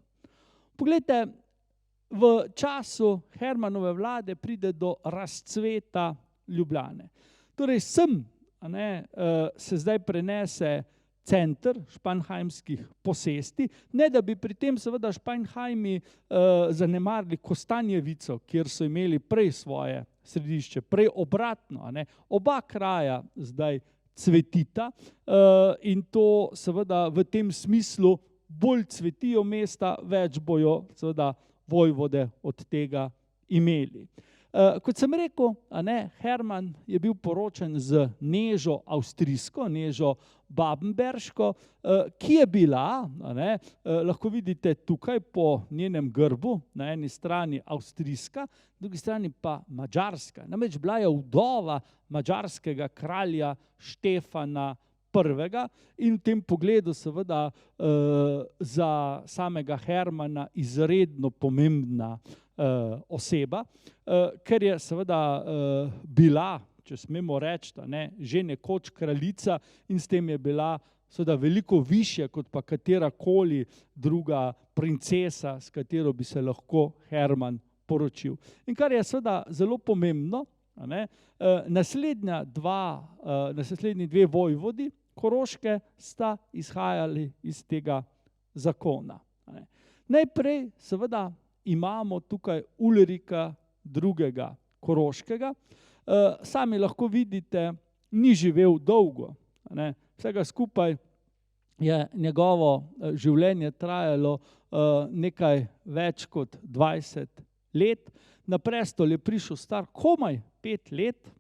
Poglejte, v času Hermanove vlade pride do razcveta Ljubljane. Torej, sem se zdaj prenese center španheimskih posesti, ne da bi pri tem seveda Spanheimi zanemarili Kostanjevico, kjer so imeli prej svoje središče, prej obratno. Oba kraja zdaj cvetita in to seveda v tem smislu bolj cvetijo mesta, več bojo seveda vojvode od tega imeli. Kot sem rekel, Herman je bil poročen z Nežo avstrijsko, Nežo babenberško, ki je bila, lahko vidite tukaj po njenem grbu, na eni strani avstrijska, na drugi strani pa madžarska. Namreč bila je vdova madžarskega kralja Štefana I. in v tem pogledu seveda za samega Hermana izredno pomembna oseba, ker je seveda bila, če smemo reči, že nekoč kraljica in s tem je bila seveda veliko višja kot pa katerakoli druga princesa, s katero bi se lahko Herman poročil. In kar je seveda zelo pomembno, naslednji dve vojvodi Koroške sta izhajali iz tega zakona. Najprej seveda imamo tukaj Ulrika II. Koroškega. Sami lahko vidite, ni živel dolgo. Vsega skupaj je njegovo življenje trajalo nekaj več kot 20 let. Na prestol je prišel star komaj 5 let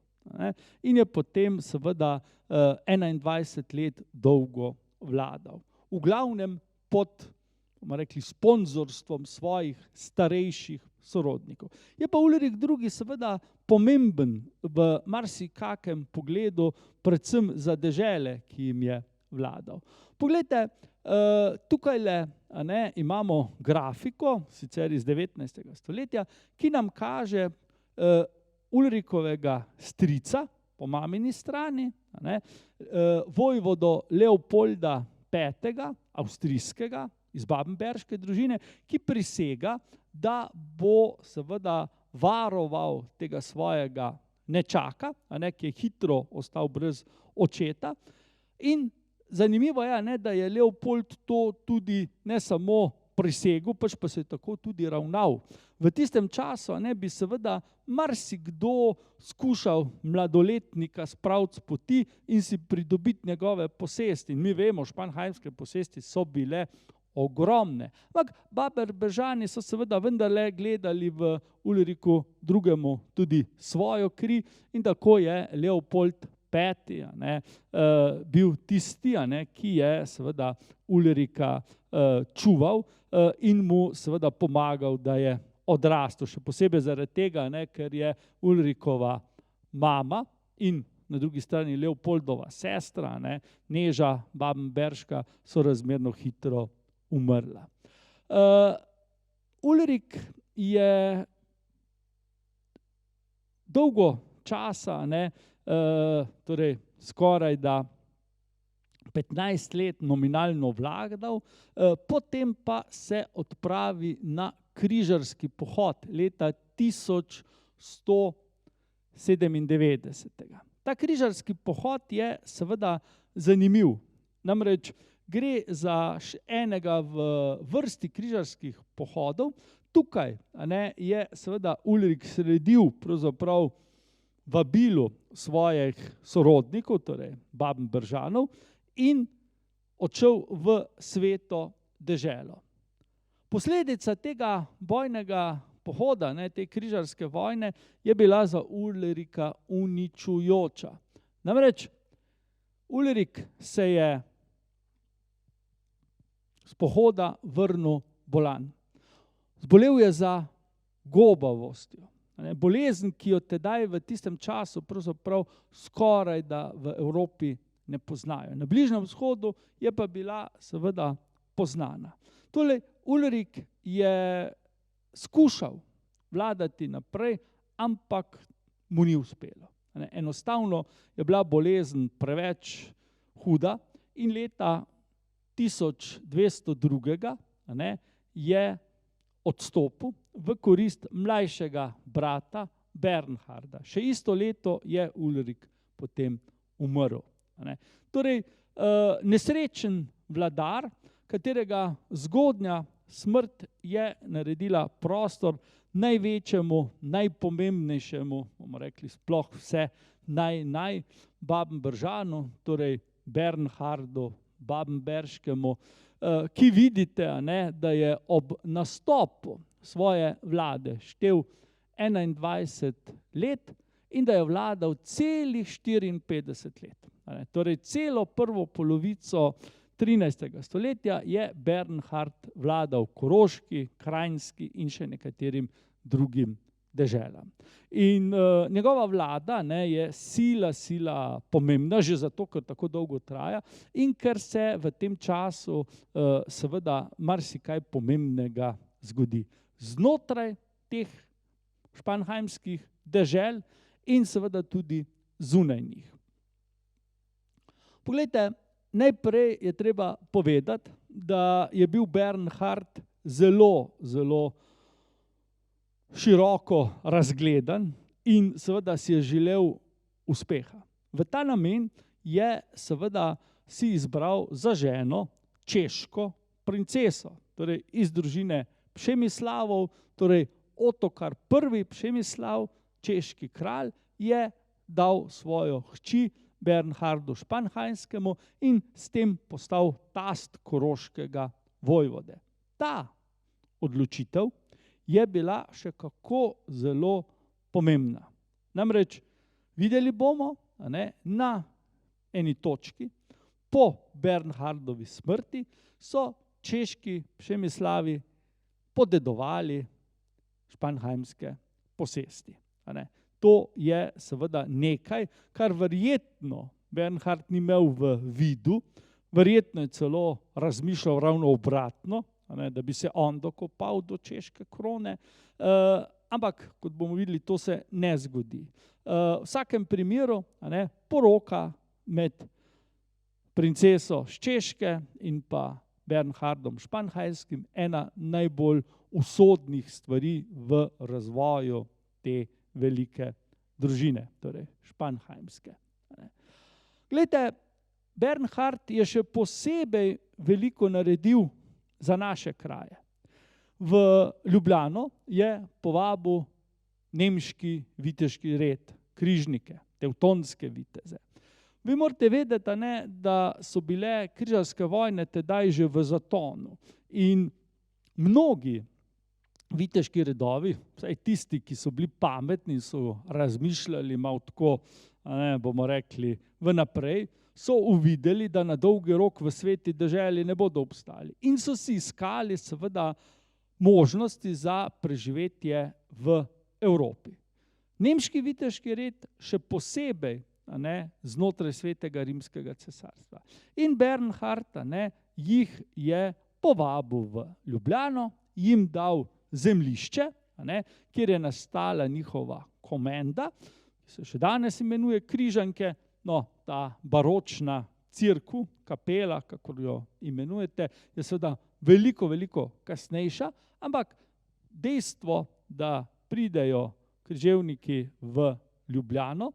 in je potem seveda 21 let dolgo vladal. V glavnem pod sponzorstvom svojih starejših sorodnikov. Je pa Ulrik II. Seveda pomemben v marsikakem pogledu, predvsem za dežele, ki jim je vladal. Poglejte, tukajle imamo grafiko, sicer iz 19. stoletja, ki nam kaže Ulrikovega strica po mamini strani, vojvodo Leopolda V. avstrijskega, iz babenberške družine, ki prisega, da bo seveda varoval tega svojega nečaka, ki je hitro ostal brez očeta. In zanimivo je, da je Leopold to tudi ne samo prisegel, pač pa se je tako tudi ravnal. V tistem času bi seveda marsikdo skušal mladoletnika spraviti s poti in si pridobiti njegove posesti. In mi vemo, španheimske posesti so bile ogromne. Ampak Babni so seveda vendarle gledali v Ulriku II. Tudi svojo kri in tako je Leopold V. Bil tisti, ki je seveda Ulrika čuval in mu seveda pomagal, da je odrastel. Še posebej zaradi tega, ker je Ulrikova mama in na drugi strani Leopoldova sestra, Neža Babenberška, sorazmerno hitro umrla. Ulrik je dolgo časa, torej skoraj da 15 let nominalno vladal, potem pa se odpravi na križarski pohod leta 1197. Ta križarski pohod je seveda zanimiv, namreč gre za enega v vrsti križarskih pohodov. Tukaj je seveda Ulrik sledil pravzaprav vabilu svojih sorodnikov, torej Babenberžanov, in odšel v Sveto deželo. Posledica tega bojnega pohoda, te križarske vojne, je bila za Ulrika uničujoča. Namreč Ulrik se je z pohoda vrnil bolan. Zbolel je za gobavostjo. Bolezen, ki jo tedaj v tistem času pravzaprav skoraj da v Evropi ne poznajo. Na Bližnjem vzhodu je pa bila seveda poznana. Tole Ulrik je skušal vladati naprej, ampak mu ni uspelo. Enostavno je bila bolezen preveč huda in leta 1202. Je odstopil v korist mlajšega brata Bernharda. Še isto leto je Ulrik potem umrl. Torej, nesrečen vladar, katerega zgodnja smrt je naredila prostor največjemu, najpomembnejšemu, bomo rekli sploh vse Babenberžanu, torej Bernhardu Babenberškemu, ki vidite, da je ob nastopu svoje vlade štel 21 let in da je vladal celih 54 let. Torej, celo prvo polovico 13. stoletja je Bernhard vladal Koroški, Krajinski in še nekaterim drugim deželam. In njegova vlada je sila pomembna, že zato, ker tako dolgo traja in ker se v tem času seveda marsikaj pomembnega zgodi. Znotraj teh španheimskih dežel in seveda tudi zunaj njih. Poglejte, najprej je treba povedati, da je bil Bernhard zelo široko razgledan in seveda si je želel uspeha. V ta namen je seveda si izbral za ženo češko princeso, torej iz družine Přemyslavov, torej Otokar I. Přemyslav, češki kralj, je dal svojo hči Bernhardu Španheimskemu in s tem postal tast koroškega vojvode. Ta odločitev je bila še kako zelo pomembna. Namreč videli bomo na eni točki, po Bernhardovi smrti so češki Přemyslavi podedovali španheimske posesti. To je seveda nekaj, kar verjetno Bernhard ni imel v vidu, verjetno je celo razmišljal ravno obratno, da bi se on dokopal do češke krone, ampak kot bomo videli, to se ne zgodi. V vsakem primeru poroka med princeso z Češke in pa Bernhardom Španheimskim ena najbolj usodnih stvari v razvoju te velike družine, torej španheimske. Glejte, Bernhard je še posebej veliko naredil za naše kraje. V Ljubljano je povabil nemški viteški red, križnike, tevtonske viteze. Vi morate vedeti, da so bile križarske vojne tedaj že v zatonu in mnogi viteški redovi, vsaj tisti, ki so bili pametni in so razmišljali malo tako, bomo rekli, vnaprej, so uvideli, da na dolgi rok v sveti deželi ne bodo obstali. In so si iskali seveda možnosti za preživetje v Evropi. Nemški viteški red še posebej znotraj svetega rimskega cesarstva. In Bernhard jih je povabil v Ljubljano, jim dal zemljišče, kjer je nastala njihova komenda, ki se še danes imenuje Križanke, no, ta baročna cerkev, kapela, kakor jo imenujete, je seveda veliko, veliko kasnejša, ampak dejstvo, da pridejo križevniki v Ljubljano,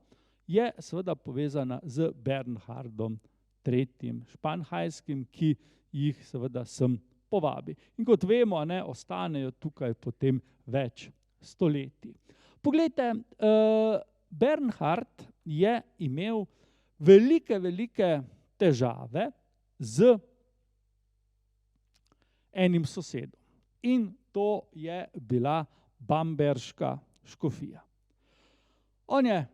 je seveda povezana z Bernhardom III. Španhajskim, ki jih seveda sem povabi. In kot vemo, ostanejo tukaj potem več stoletij. Poglejte, Bernhard je imel velike, velike težave z enim sosedom. In to je bila bamberška škofija. On je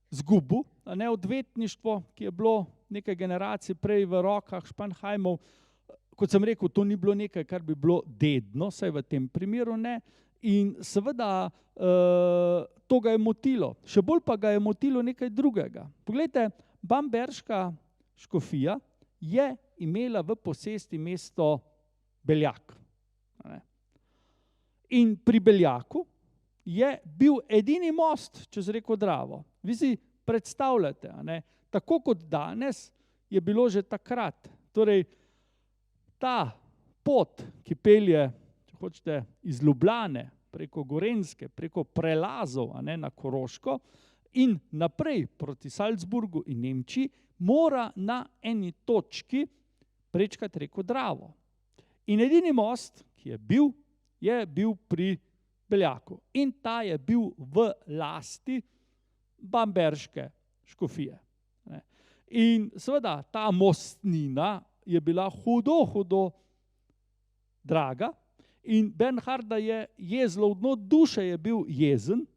zgubil odvetništvo, ki je bilo nekaj generacij prej v rokah Španhajmov. Kot sem rekel, to ni bilo nekaj, kar bi bilo dedno, saj v tem primeru ne. In seveda to ga je motilo. Še bolj pa ga je motilo nekaj drugega. Poglejte, bamberška škofija je imela v posesti mesto Beljak. In pri Beljaku je bil edini most čez reko Dravo. Vi si predstavljate, tako kot danes je bilo že takrat. Torej, ta pot, ki pelje, če hočete, iz Ljubljane, preko Gorenjske, preko prelazov na Koroško in naprej proti Salzburgu in Nemčiji, mora na eni točki prečkati reko Dravo. In edini most, ki je bil pri Beljaku. In ta je bil v lasti bamberške škofije. In seveda ta mostnina je bila hudo draga in Bernharda je jezlo v dno duše, je bil jezen,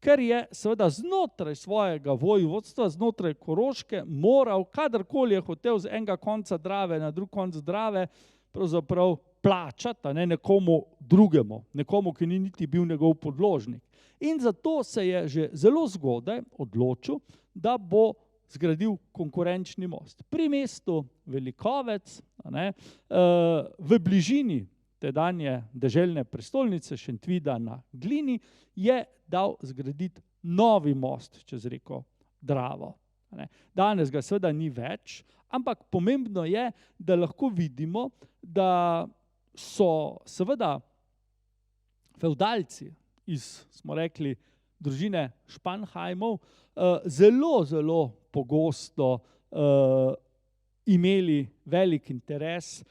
ker je seveda znotraj svojega vojvodstva, znotraj Koroške, moral, kadarkoli je hotel z enega konca Drave na drug konc Drave, pravzaprav plačati nekomu drugemu, nekomu, ki ni niti bil njegov podložnik. In zato se je že zelo zgodaj odločil, da bo zgradil konkurenčni most. Pri mestu Velikovec, v bližini tedanje deželne prestolnice Šentvida na Glini, je dal zgraditi novi most čez reko Dravo. Danes ga seveda ni več, ampak pomembno je, da lahko vidimo, da so seveda fevdalci iz, smo rekli, družine Španhajmov zelo pogosto imeli velik interes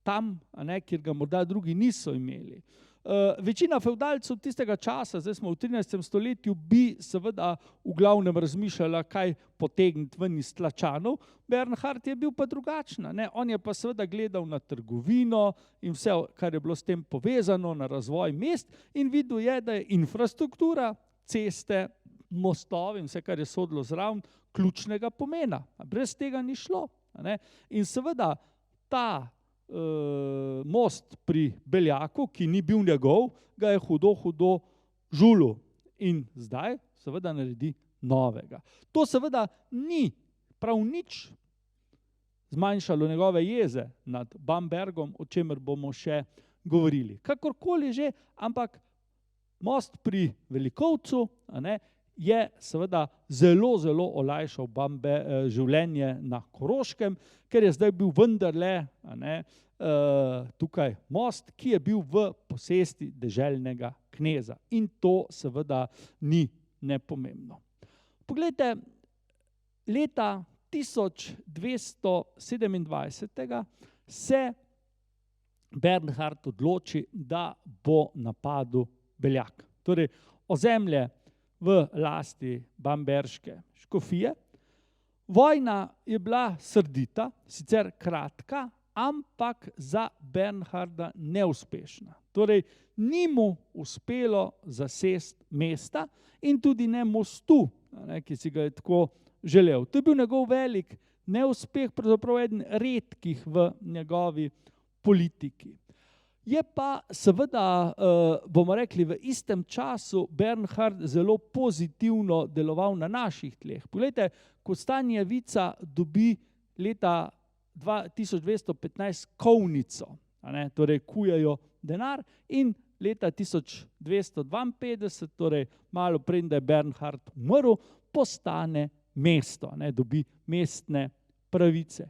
tam, kjer ga morda drugi niso imeli. Večina fevdalcev tistega časa, zdaj smo v 13. stoletju, bi seveda v glavnem razmišljala, kaj potegniti ven iz tlačanov. Bernhard je bil pa drugačna. On je pa seveda gledal na trgovino in vse, kar je bilo s tem povezano, na razvoj mest in videl je, da je infrastruktura, ceste, mostovi in vse, kar je sodilo zraven, ključnega pomena. Brez tega ni šlo. In seveda ta most pri Beljaku, ki ni bil njegov, ga je hudo žulil in zdaj seveda naredi novega. To seveda ni prav nič zmanjšalo njegove jeze nad Bambergom, o čemer bomo še govorili. Kakorkoli že, ampak most pri Velikovcu je seveda zelo olajšal življenje na Koroškem, ker je zdaj bil vendarle tukaj most, ki je bil v posesti deželnega kneza. In to seveda ni nepomembno. Poglejte, leta 1227 se Bernhard odloči, da bo napadel Beljak. Torej, ozemlje v lasti bamberške škofije. Vojna je bila srdita, sicer kratka, ampak za Bernharda neuspešna. Torej, ni mu uspelo zasesti mesta in tudi ne mostu, ki si ga je tako želel. To je bil njegov velik neuspeh, pravzaprav eden redkih v njegovi politiki. Je pa seveda, bomo rekli, v istem času Bernhard zelo pozitivno deloval na naših tleh. Poglejte, Kostanjevica dobi leta 1215 kovnico, torej kujejo denar, in leta 1252, torej malo preden je Bernhard umrl, postane mesto, dobi mestne pravice.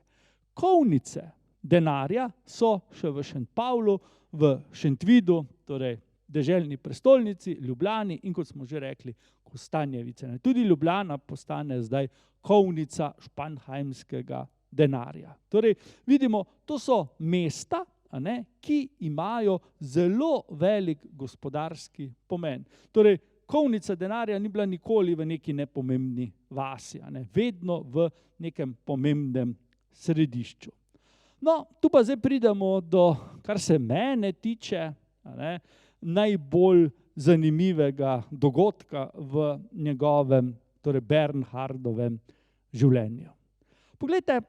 Kovnice denarja so še v Šentpavlu, v Šentvidu, torej deželni prestolnici, Ljubljani in, kot smo že rekli, Kostanjevice. Tudi Ljubljana postane zdaj kovnica španheimskega denarja. Torej, vidimo, to so mesta, ki imajo zelo velik gospodarski pomen. Torej, kovnica denarja ni bila nikoli v neki nepomembni vasi, vedno v nekem pomembnem središču. No, tu pa zdaj pridemo do, kar se mene tiče, najbolj zanimivega dogodka v njegovem, torej Bernhardovem življenju. Poglejte,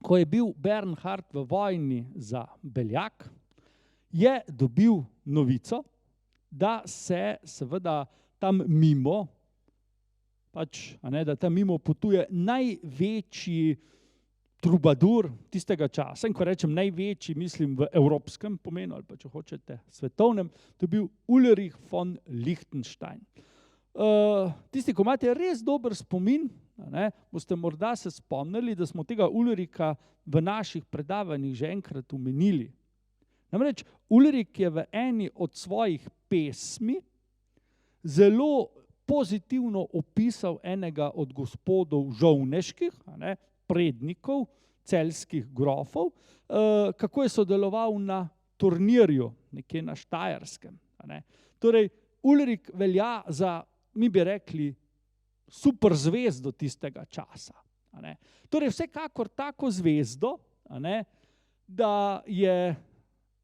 ko je bil Bernhard v vojni za Beljak, je dobil novico, da se seveda tam mimo, da tam mimo potuje največji trubadur tistega časa. In ko rečem največji, mislim v evropskem pomenu, ali pa če hočete svetovnem, to je bil Ulrich von Liechtenstein. Tisti, ko imate res dober spomin, boste morda se spomnili, da smo tega Ulricha v naših predavanjih že enkrat omenili. Namreč Ulrich je v eni od svojih pesmi zelo pozitivno opisal enega od gospodov žovneških, prednikov, celjskih grofov, kako je sodeloval na turnirju nekje na Štajerskem. Torej, Ulrich velja za, mi bi rekli, super zvezdo tistega časa. Torej, vsekakor tako zvezdo, da je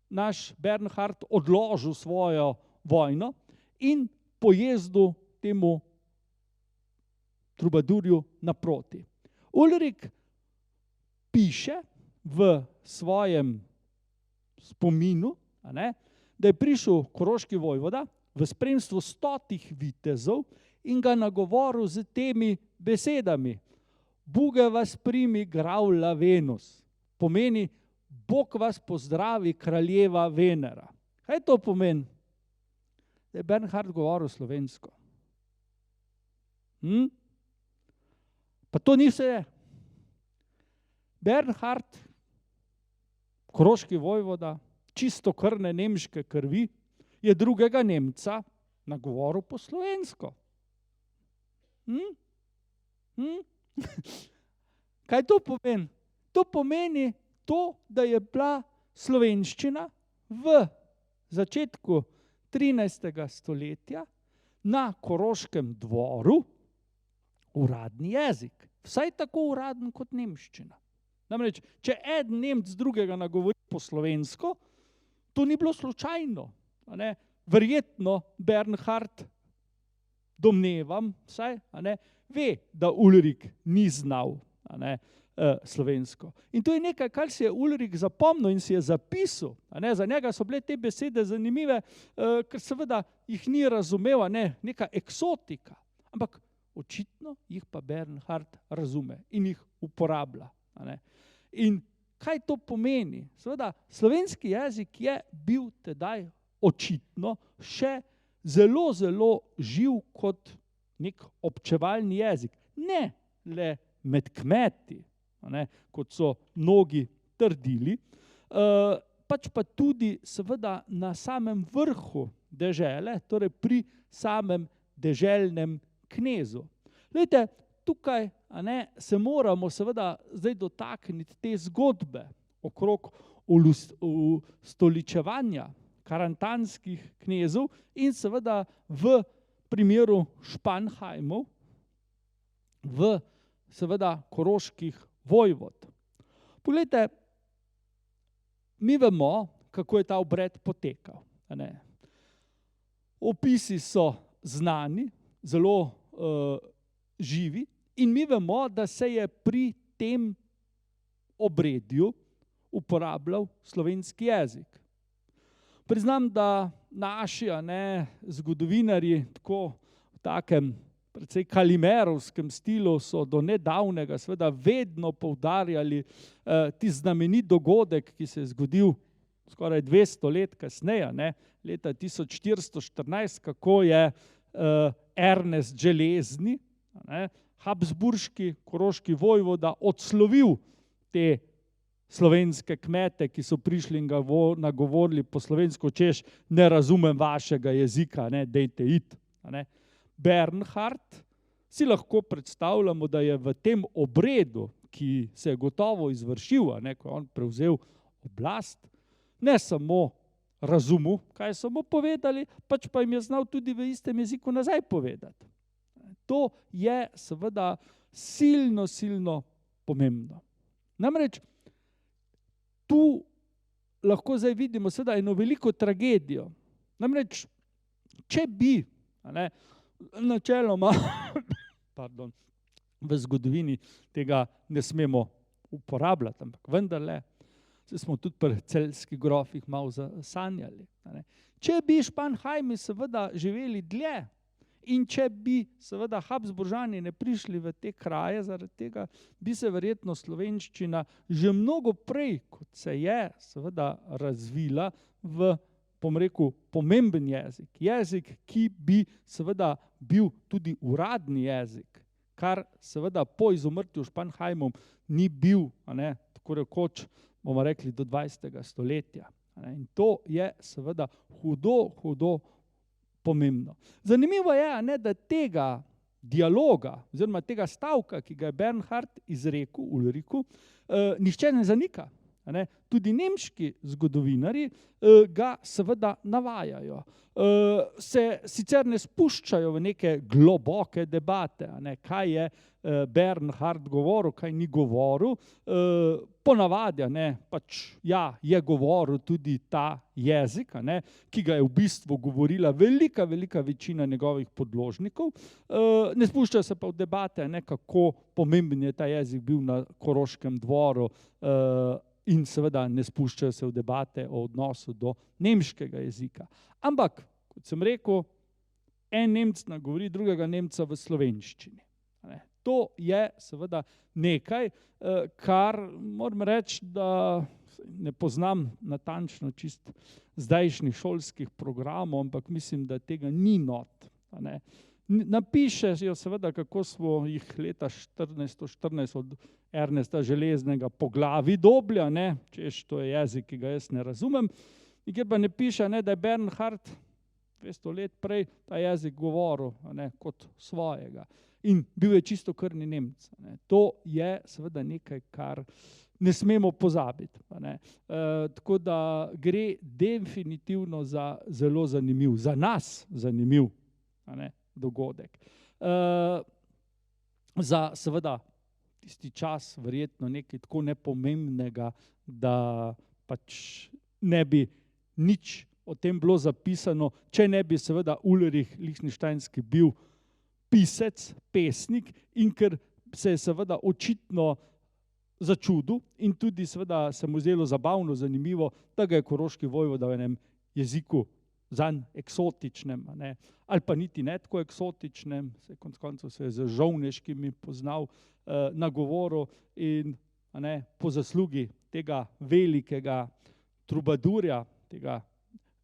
naš Bernhard odložil svojo vojno in pojezdil temu trubadurju naproti. Ulrich piše v svojem spominu, da je prišel koroški vojvoda v spremstvu 100 vitezov in ga nagovoril z temi besedami: Buge vas primi, gravla Venus. Pomeni, Bog vas pozdravi, kraljeva Venera. Kaj to pomeni? Da je Bernhard govoril slovensko. Pa to ni vse. Bernhard, koroški vojvoda, čistokrvne nemške krvi, je drugega Nemca nagovoril po slovensko. Kaj to pomeni? To pomeni to, da je bila slovenščina v začetku 13. stoletja na koroškem dvoru uradni jezik. Vsaj tako uraden kot nemščina. Namreč, če eden Nemec drugega nagovori po slovensko, to ni bilo slučajno. Verjetno Bernhard, domnevam vsaj, ve, da Ulrich ni znal slovensko. In to je nekaj, kar si je Ulrich zapomnil in si je zapisal. Za njega so bile te besede zanimive, ker seveda jih ni razumel, neka eksotika. Ampak očitno jih pa Bernhard razume in jih uporablja. In kaj to pomeni? Seveda, slovenski jezik je bil tedaj očitno še zelo, zelo živ kot nek občevalni jezik. Ne le med kmeti, kot so mnogi trdili, pač pa tudi seveda na samem vrhu dežele, torej pri samem deželnem knezu. Glejte, tukaj se moramo seveda zdaj dotakniti te zgodbe okrog ustoličevanja karantanskih knezov in seveda v primeru Španheimov v seveda koroških vojvod. Poglejte, mi vemo, kako je ta obred potekal. Opisi so znani, zelo živi in mi vemo, da se je pri tem obredju uporabljal slovenski jezik. Priznam, da naši zgodovinarji tako v takem precej kalimerovskem stilu so do nedavnega seveda vedno poudarjali ti znamenit dogodek, ki se je zgodil skoraj 200 let kasneje, leta 1414, kako je Ernest Železni, habsburški koroški vojvoda, odslovil te slovenske kmete, ki so prišli in ga nagovorili po slovensko, češ, ne razumem vašega jezika, dejte iti. Bernhard si lahko predstavljamo, da je v tem obredu, ki se je gotovo izvršil, ko je on prevzel oblast, ne samo razumel, kaj so mu povedali, pač pa jim je znal tudi v istem jeziku nazaj povedati. To je seveda silno, silno pomembno. Namreč tu lahko zdaj vidimo seveda eno veliko tragedijo. Namreč, če bi, načeloma, v zgodovini tega ne smemo uporabljati, ampak vendarle, smo tudi pri celjskih grofih malo sanjali. Če bi Španhajmi seveda živeli dlje in če bi seveda Habsburžani ne prišli v te kraje, zaradi tega bi se verjetno slovenščina že mnogo prej, kot se je seveda razvila v, pomemben jezik. Jezik, ki bi seveda bil tudi uradni jezik, kar seveda po izumrtju Španhajmov ni bil, tako rekoč, bomo rekli, do 20. stoletja. In to je seveda hudo pomembno. Zanimivo je, da tega dialoga oziroma tega stavka, ki ga je Bernhard izrekel Ulriku, nihče ne zanika. Tudi nemški zgodovinarji ga seveda navajajo. Se sicer ne spuščajo v neke globoke debate, kaj je Bernhard govoril, kaj ni govoril. Ponavadi je govoril tudi ta jezik, ki ga je v bistvu govorila velika večina njegovih podložnikov. Ne spuščajo se pa v debate, kako pomemben je ta jezik bil na koroškem dvoru, in seveda ne spuščajo se v debate o odnosu do nemškega jezika. Ampak, kot sem rekel, en Nemec nagovori drugega Nemca v slovenščini. To je seveda nekaj, kar moram reči, da ne poznam natančno čist zdajšnjih šolskih programov, ampak mislim, da tega ni not. Napišejo seveda, kako smo jih leta 1414 od Ernesta Železnega po glavi dobili, češ, to je jezik, ki ga jaz ne razumem, in kjer pa ne piše, da je Bernhard 200 let prej ta jezik govoril kot svojega. In bil je čisto krvni Nemec. To je seveda nekaj, kar ne smemo pozabiti. Tako da gre definitivno za zelo zanimiv, za nas zanimiv dogodek. Za seveda tisti čas verjetno nekaj tako nepomembnega, da pač ne bi nič o tem bilo zapisano, če ne bi seveda Ulrich Lichtensteinski bil pisec, pesnik, in ker se je seveda očitno začudil in tudi seveda se mu zdelo zabavno, zanimivo, da ga je koroški vojvoda v enem jeziku zanj eksotičnem, ali pa niti ne tako eksotičnem, konec koncev se je z žovneškimi poznal, nagovoril in po zaslugi tega velikega trubadurja, tega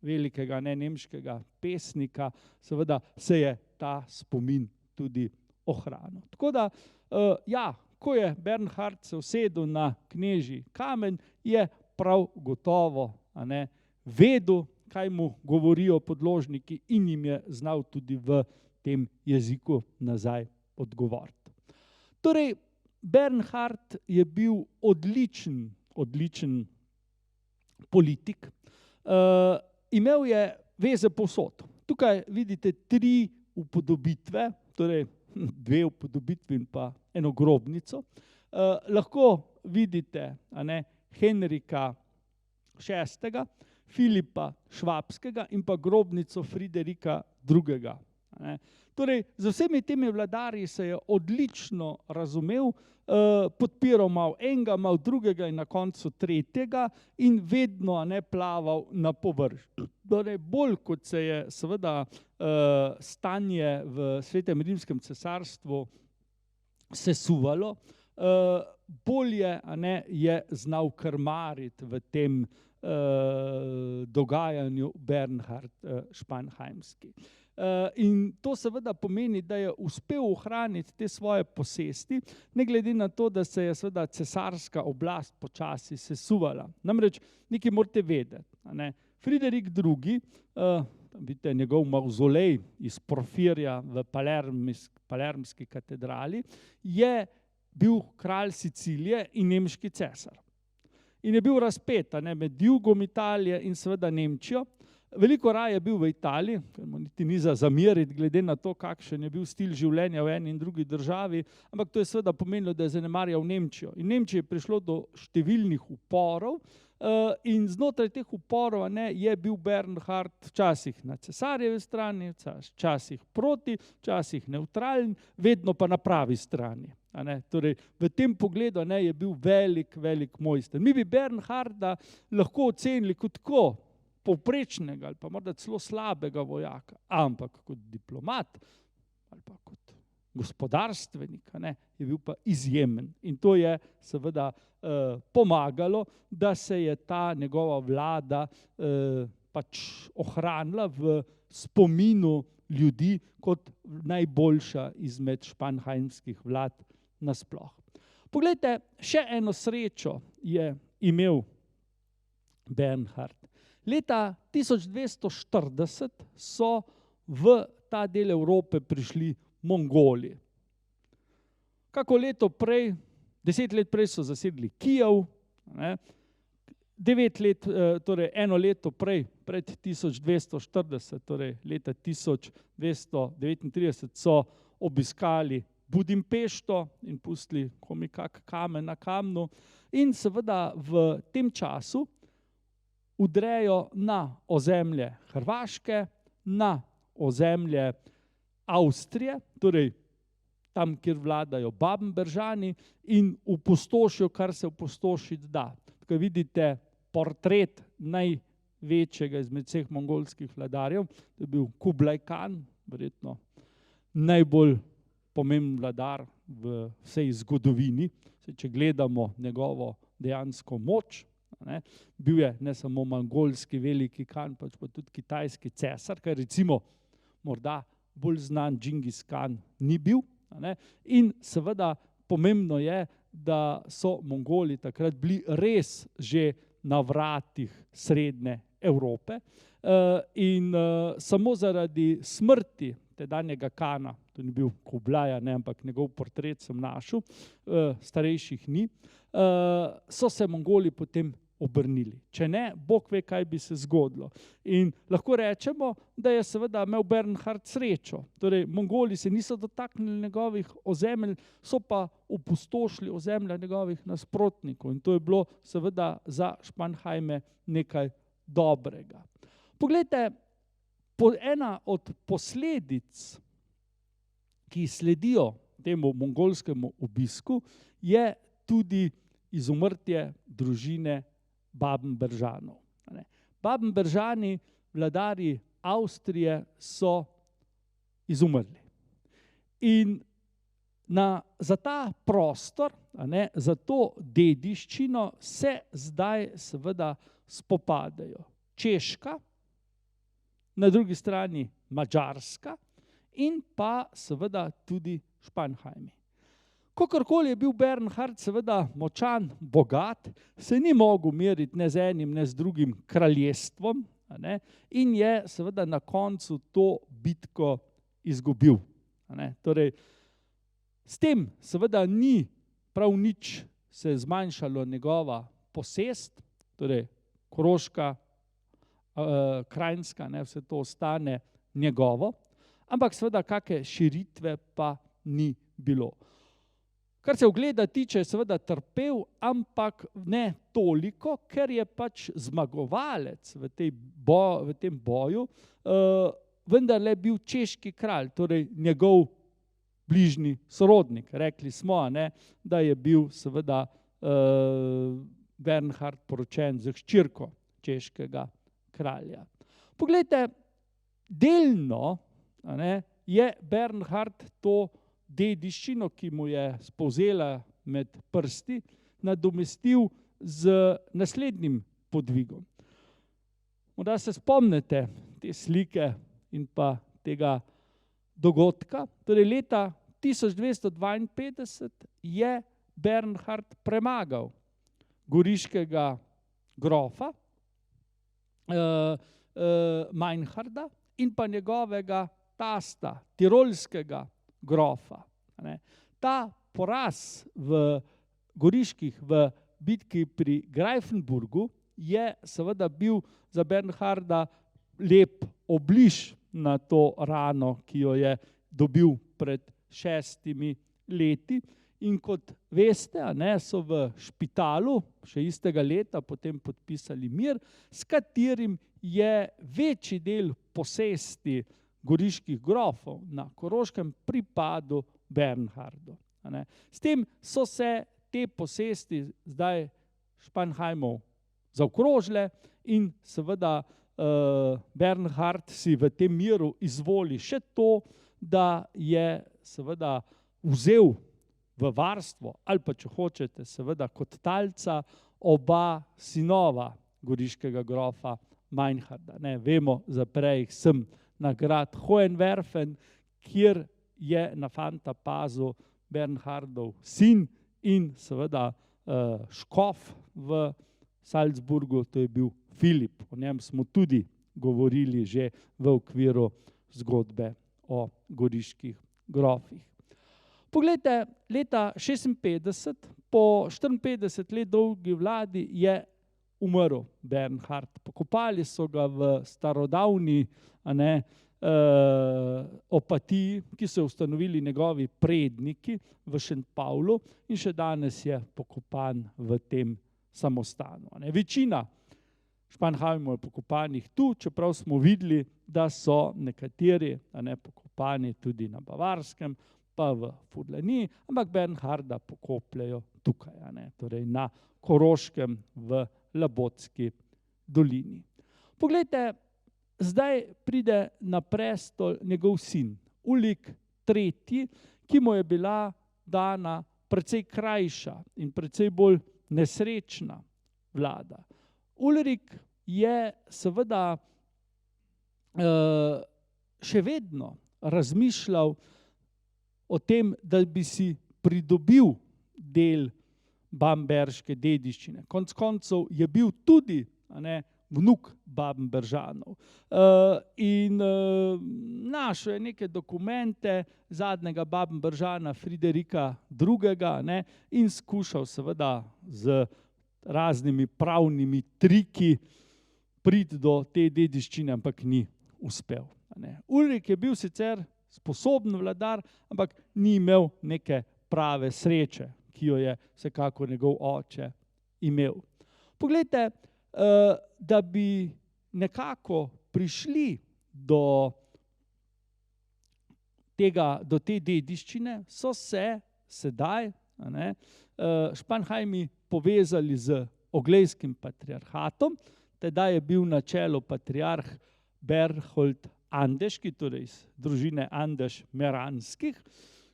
velikega nemškega pesnika, seveda se je ta spomin tudi ohranil. Tako da, ko je Bernhard se usedel na knežji kamen, je prav gotovo vedel, kaj mu govorijo podložniki, in jim je znal tudi v tem jeziku nazaj odgovoriti. Torej, Bernhard je bil odličen politik, imel je veze povsod. Tukaj vidite 3 upodobitve, torej 2 upodobitvi in pa eno grobnico. Lahko vidite, Henrika VI., Filipa Švabskega in pa grobnico Friderika II. Torej, z vsemi temi vladarji se je odlično razumel, podpiral malo enega, malo drugega in na koncu tretjega in vedno plaval na površju. Torej, bolj kot se je seveda stanje v Svetem rimskem cesarstvu sesuvalo, bolje je znal krmariti v tem dogajanju Bernhard Španheimski. In to seveda pomeni, da je uspel ohraniti te svoje posesti, ne glede na to, da se je seveda cesarska oblast počasi sesuvala. Namreč nekaj morate vedeti. Friderik II., vidite njegov mavzolej iz porfirja v Palermski katedrali, je bil kralj Sicilije in nemški cesar. In je bil razpet med jugom Italije in seveda Nemčijo. Veliko raje je bil v Italiji, ker mu niti ni za zameriti, glede na to, kakšen je bil stil življenja v eni in drugi državi, ampak to je seveda pomenilo, da je zanemarjal Nemčijo. In Nemčiji je prišlo do številnih uporov in znotraj teh uporov je bil Bernhard včasih na cesarjevi strani, včasih proti, včasih nevtralen, vedno pa na pravi strani. Torej, v tem pogledu je bil velik mojster. Mi bi Bernharda lahko ocenili kot tako povprečnega ali pa morda celo slabega vojaka, ampak kot diplomat ali pa kot gospodarstvenik je bil pa izjemen. In to je seveda pomagalo, da se je ta njegova vlada pač ohranila v spominu ljudi kot najboljša izmed španheimskih vlad nasploh. Poglejte, še eno srečo je imel Bernhard. Leta 1240 so v ta del Evrope prišli Mongoli. Kako leto prej, 10 let prej so zasedli Kijev, 9 let, torej eno leto prej, pred 1240, torej leta 1239 so obiskali Budimpešto in pustili komikak kamen na kamnu in seveda v tem času udrejo na ozemlje Hrvaške, na ozemlje Avstrije, torej tam, kjer vladajo Babenberžani in opustošijo, kar se opustošiti da. Tukaj vidite portret največjega izmed vseh mongolskih vladarjev, to je bil Kublai Khan, verjetno najbolj pomemben vladar v vsej zgodovini. Če gledamo njegovo dejansko moč, bil je ne samo mongolski veliki kan, pač pa tudi kitajski cesar, kar recimo morda bolj znan Džingis Kan ni bil. In seveda pomembno je, da so Mongoli takrat bili res že na vratih srednje Evrope in samo zaradi smrti tedanjega kana, to ni bil Kublaja, ampak njegov portret sem našel, starejših ni, so se Mongoli potem obrnili. Če ne, Bog ve, kaj bi se zgodilo. In lahko rečemo, da je seveda imel Bernhard srečo. Torej, Mongoli se niso dotaknili njegovih ozemelj, so pa opustošili ozemlja njegovih nasprotnikov. In to je bilo seveda za Španheime nekaj dobrega. Poglejte, ena od posledic, ki sledijo temu mongolskemu obisku, je tudi izumrtje družine Babenberžanov. Babenberžani, vladarji Avstrije, so izumrli. In za ta prostor, za to dediščino se zdaj seveda spopadajo Češka, na drugi strani Madžarska in pa seveda tudi Španheimi. Kakorkoli je bil Bernhard seveda močan, bogat, se ni mogel meriti ne z enim, ne z drugim kraljestvom in je seveda na koncu to bitko izgubil. Torej, s tem seveda ni prav nič se zmanjšalo njegova posest, torej Koroška, Krajinska, vse to ostane njegovo, ampak seveda kakšne širitve pa ni bilo. Kar se ogleda tiče, je seveda trpel, ampak ne toliko, ker je pač zmagovalec v tem boju, vendarle bil češki kralj, torej njegov bližnji sorodnik. Rekli smo, da je bil seveda Bernhard poročen z hčerko češkega kralja. Poglejte, delno je Bernhard to dediščino, ki mu je spolzela med prsti, nadomestil z naslednjim podvigom. Morda se spomnite te slike in pa tega dogodka. Torej leta 1252 je Bernhard premagal goriškega grofa Meinharda in pa njegovega tasta, tirolskega grofa. Ta poraz v goriških v bitki pri Greifenburgu je seveda bil za Bernharda lep obliž na to rano, ki jo je dobil pred 6 leti. In kot veste, so v špitalu še istega leta potem podpisali mir, s katerim je večji del posesti goriških grofov na Koroškem pripadal Bernhardu. S tem so se te posesti zdaj Spanheimov zaokrožile in seveda Bernhard si v tem miru izvoli še to, da je seveda vzel v varstvo ali pa, če hočete, seveda kot talca oba sinova goriškega grofa Meinharda. Vemo za prej sem na grad Hohenwerfen, kjer je na fanta pazil Bernhardov sin in seveda škof v Salzburgu, to je bil Filip. O njem smo tudi govorili že v okviru zgodbe o goriških grofih. Poglejte, leta 56, po 54 let dolgi vladi je umrl Bernhard. Pokopali so ga v starodavni Opatiji, ki so jo ustanovili njegovi predniki v Šentpavlu in še danes je pokopan v tem samostanu. Večina Spanheimov je pokopanih tu, čeprav smo videli, da so nekateri pokopani tudi na Bavarskem, pa v Furlaniji, ampak Bernharda pokopljajo tukaj, torej na Koroškem v Labotski dolini. Poglejte, zdaj pride na prestol njegov sin, Ulrik III., ki mu je bila dana precej krajša in precej bolj nesrečna vlada. Ulrik je seveda še vedno razmišljal o tem, da bi si pridobil del bamberške dediščine. Konec koncev je bil tudi vnuk Bamberžanov. In našel je neke dokumente zadnjega Bamberžana Friderika II. In skušal seveda z raznimi pravnimi triki priti do te dediščine, ampak ni uspel. Ulrik je bil sicer sposoben vladar, ampak ni imel neke prave sreče, ki jo je vsekakor njegov oče imel. Poglejte, da bi nekako prišli do te dediščine, so se sedaj Spanheimi povezali z Oglejskim patriarhatom, tedaj je bil na čelu patriarh Berthold Andeški, torej iz družine Andeš-Meranskih,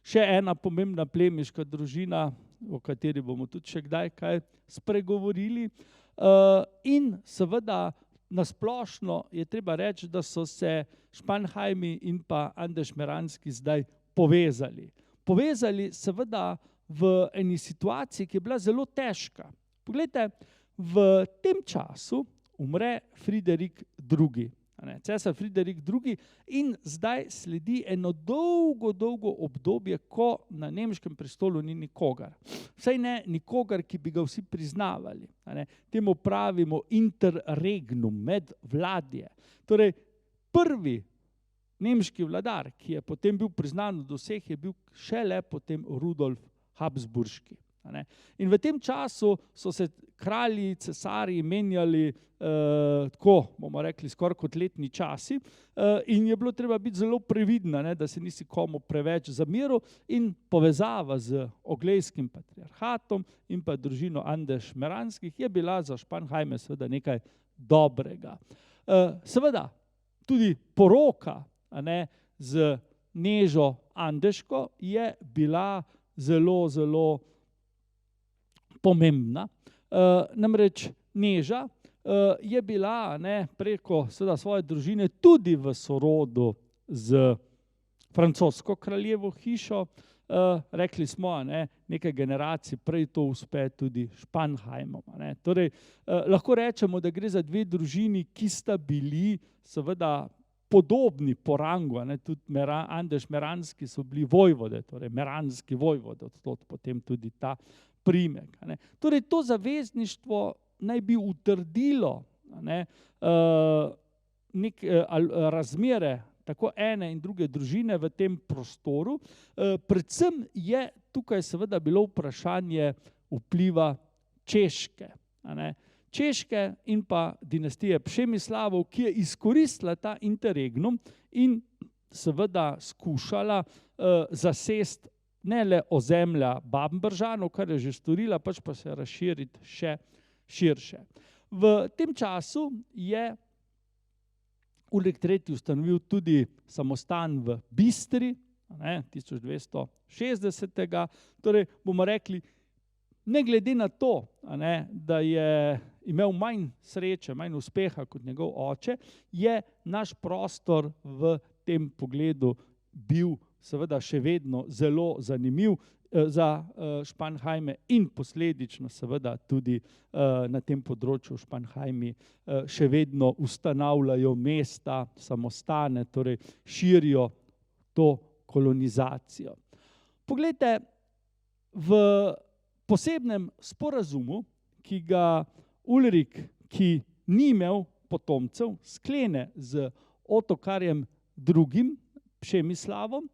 še ena pomembna plemiška družina, o kateri bomo tudi še kdaj kaj spregovorili. In seveda nasplošno je treba reči, da so se Spanheimi in pa Andeš-Meranski zdaj povezali. Povezali seveda v eni situaciji, ki je bila zelo težka. Poglejte, v tem času umre Friderik II., cesar Friderik II. In zdaj sledi eno dolgo obdobje, ko na nemškem prestolu ni nikogar. Vsaj ne nikogar, ki bi ga vsi priznavali. Temu pravimo interregnum, medvladje. Torej, prvi nemški vladar, ki je potem bil priznan od vseh, je bil šele potem Rudolf Habsburški. In v tem času so se kralji, cesarji menjali tako, bomo rekli, skoraj kot letni časi in je bilo treba biti zelo previdna, da se nisi komu preveč zameril, in povezava z Oglejskim patriarhatom in pa družino Andež-Meranskih je bila za Spanheime seveda nekaj dobrega. Seveda tudi poroka z Nežo Andeško je bila zelo, zelo pomembna. Namreč Neža je bila preko seveda svoje družine tudi v sorodu z francosko kraljevo hišo. Rekli smo, nekaj generacij prej to uspe tudi Spanheimom. Torej, lahko rečemo, da gre za dve družini, ki sta bili seveda podobni po rangu. Tudi Andež-Meranski so bili vojvode, torej meranski vojvode, odtod potem tudi ta priimek. Torej, to zavezništvo naj bi utrdilo razmere tako ene in druge družine v tem prostoru. Predvsem je tukaj seveda bilo vprašanje vpliva Češke. Češke in pa dinastije Přemyslavov, ki je izkoristila ta interregnum in seveda skušala zasesti ne le ozemlja Babenberžanov, kar je že storila, pač pa se razširiti še širše. V tem času je Ulrik III. Ustanovil tudi samostan v Bistri, 1260. Torej, bomo rekli, ne glede na to, da je imel manj sreče, manj uspeha kot njegov oče, je naš prostor v tem pogledu bil seveda še vedno zelo zanimiv za Spanheime in posledično seveda tudi na tem področju Spanheimi še vedno ustanavljajo mesta, samostane, torej širijo to kolonizacijo. Poglejte, v posebnem sporazumu, ki ga Ulrik, ki ni imel potomcev, sklene z Otokarjem II. Přemyslavom,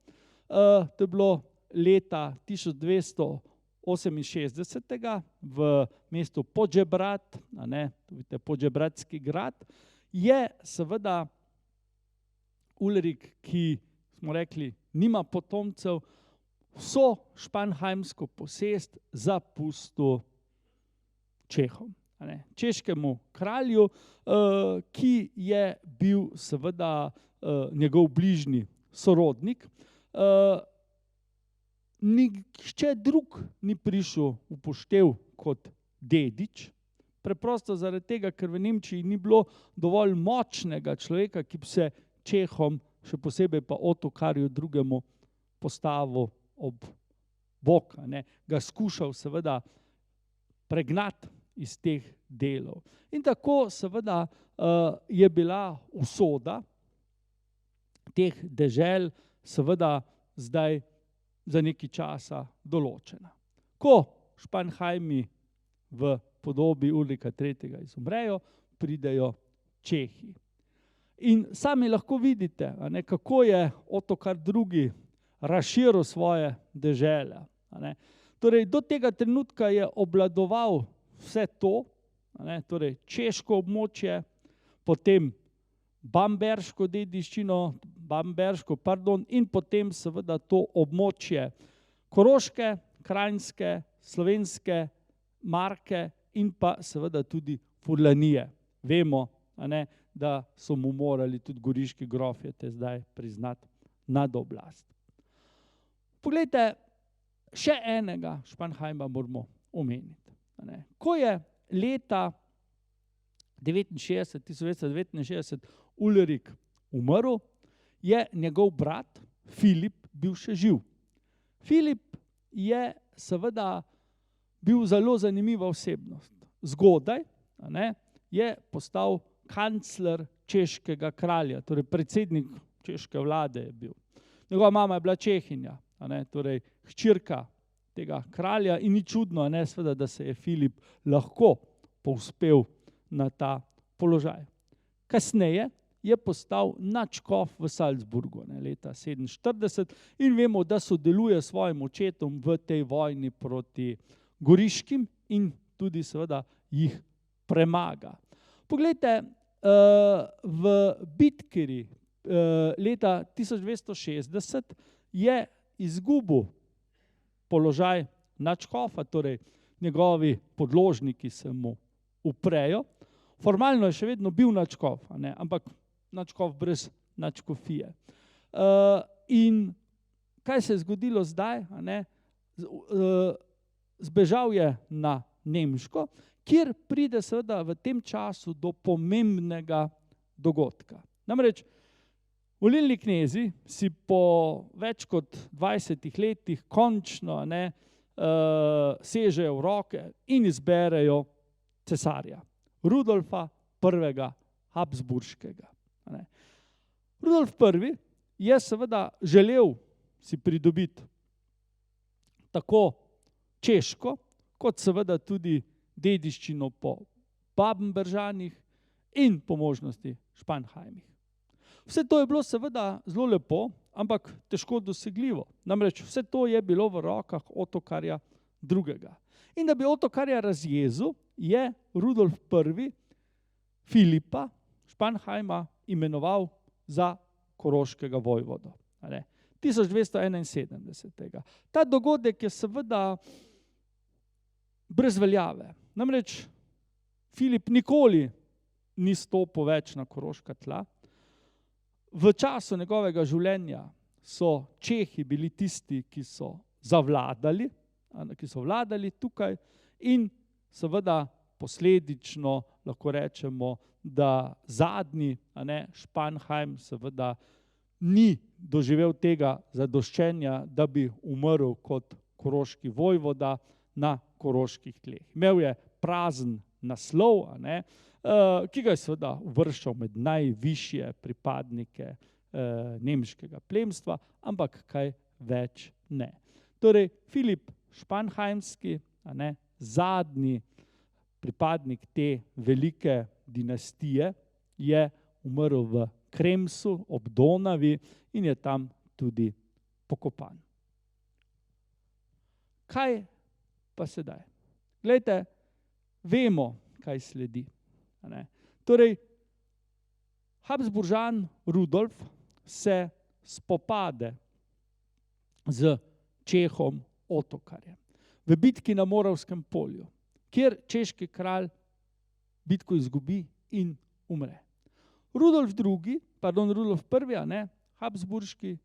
to je bilo leta 1268 v mestu Podžebrat, vidite, Podžebratski grad, je seveda Ulrik, ki smo rekli, nima potomcev, vso španheimsko posest zapustil Čehom, češkemu kralju, ki je bil seveda njegov bližnji sorodnik. Nihče drug ni prišel v poštev kot dedič, preprosto zaradi tega, ker v Nemčiji ni bilo dovolj močnega človeka, ki bi se Čehom, še posebej pa Otokarju II. Postavil ob bok, ga skušal seveda pregnati iz teh delov. In tako seveda je bila usoda teh dežel seveda zdaj za nekaj časa določena. Ko Spanheimi v podobi Ulrika III. Izumrejo, pridejo Čehi. In sami lahko vidite, kako je Otokar II. Razširil svoje dežele. Torej, do tega trenutka je obvladoval vse to, torej češko območje, potem bamberško dediščino, in potem seveda to območje Koroške, Kranjske, Slovenske marke in pa seveda tudi Furlanije. Vemo, da so mu morali tudi goriški grofje te zdaj priznati nadoblast. Poglejte, še enega Spanheima moramo omeniti. Ko je leta 1969 Ulrik umrl, je njegov brat Filip bil še živ. Filip je seveda bil zelo zanimiva osebnost. Zgodaj je postal kancler češkega kralja, torej predsednik češke vlade je bil. Njegova mama je bila Čehinja, torej hčerka tega kralja, in ni čudno, seveda, da se je Filip lahko povzpel na ta položaj. Kasneje je postal nadškof v Salzburgu, leta 47, in vemo, da sodeluje s svojim očetom v tej vojni proti Goriškim in tudi seveda jih premaga. Poglejte, v Bitkeri leta 1260 je izgubil položaj nadškofa, torej njegovi podložniki se mu uprejo. Formalno je še vedno bil nadškof, ampak nadškof brez nadškofije. In kaj se je zgodilo zdaj? Zbežal je na Nemško, kjer pride seveda v tem času do pomembnega dogodka. Namreč volilni knezi si po več kot 20 letih končno sežejo v roke in izberejo cesarja, Rudolfa I. Habsburškega. Rudolf I. je seveda želel si pridobiti tako Češko, kot seveda tudi dediščino po Babenberžanih in po možnosti Španheimih. Vse to je bilo seveda zelo lepo, ampak težko dosegljivo. Namreč vse to je bilo v rokah Otokarja II. In da bi Otokarja razjezil, je Rudolf I. Filipa Španheima imenoval za koroškega vojvodo. 1271. Ta dogodek je seveda brez veljave. Namreč Filip nikoli ni stopil več na koroška tla. V času njegovega življenja so Čehi bili tisti, ki so zavladali, tukaj in seveda posledično lahko rečemo, da zadnji Španheim seveda ni doživel tega zadoščenja, da bi umrl kot koroški vojvoda na koroških tleh. Imel je prazen naslov, ki ga je seveda uvrščal med najvišje pripadnike nemškega plemstva, ampak kaj več ne. Torej, Filip Španheimski, zadnji pripadnik te velike dinastije, je umrl v Kremsu ob Donavi in je tam tudi pokopan. Kaj pa sedaj? Glejte, vemo, kaj sledi. Torej, Habsburžan Rudolf se spopade z Čehom Otokarjem v bitki na Moravskem polju, kjer češki kralj bitko izgubi in umre. Rudolf I., Habsburški,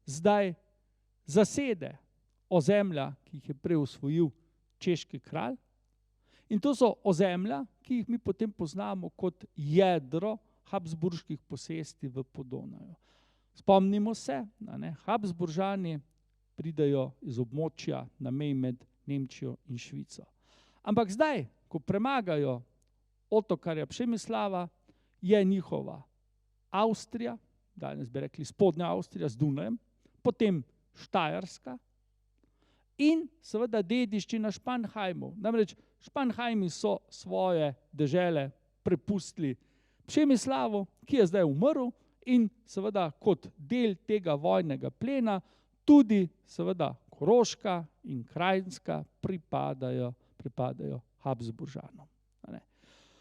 zdaj zasede ozemlja, ki jih je prej osvojil češki kralj, in to so ozemlja, ki jih mi potem poznamo kot jedro habsburških posesti v Podonaju. Spomnimo se, Habsburžani pridejo iz območja na meji med Nemčijo in Švico. Ampak zdaj, ko premagajo Otokarja Přemyslava, je njihova Avstrija, danes bi rekli spodnja Avstrija z Dunajem, potem Štajerska in seveda dediščina Španheimov. Namreč Španheimi so svoje dežele prepustili Přemyslavu, ki je zdaj umrl, in seveda kot del tega vojnega plena tudi seveda Koroška in Krajinska pripadajo Habsburžanom.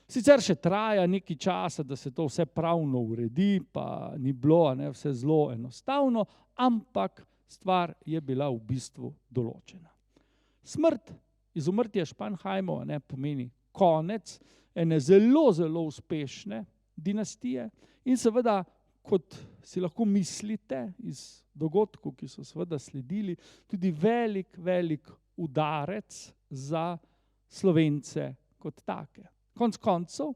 Sicer še traja nekaj časa, da se to vse pravno uredi, pa ni bilo vse zelo enostavno, ampak stvar je bila v bistvu določena. Izumrtje Španheimov pomeni konec ene zelo, zelo uspešne dinastije in seveda, kot si lahko mislite iz dogodkov, ki so seveda sledili, tudi velik, velik udarec za Slovence kot take. Konec koncev,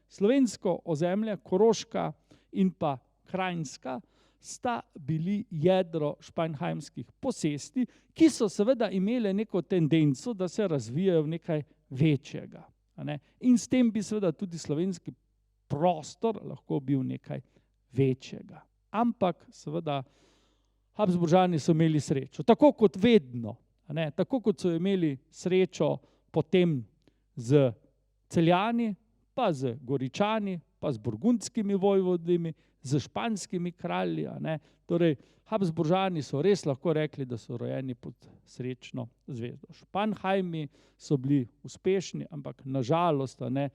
slovensko ozemlje, Koroška in pa Krajinska, sta bili jedro španheimskih posesti, ki so seveda imele neko tendenco, da se razvijajo v nekaj večjega. In s tem bi seveda tudi slovenski prostor lahko bil nekaj večjega. Ampak seveda Habsburžani so imeli srečo, tako kot vedno, tako kot so imeli srečo potem z Celjani, pa z Goričani, pa z burgundskimi vojvodimi, z španskimi kralji, a ne. Torej, Habsburžani so res lahko rekli, da so rojeni pod srečno zvezdo. Španhajmi so bili uspešni, ampak nažalost, a ne,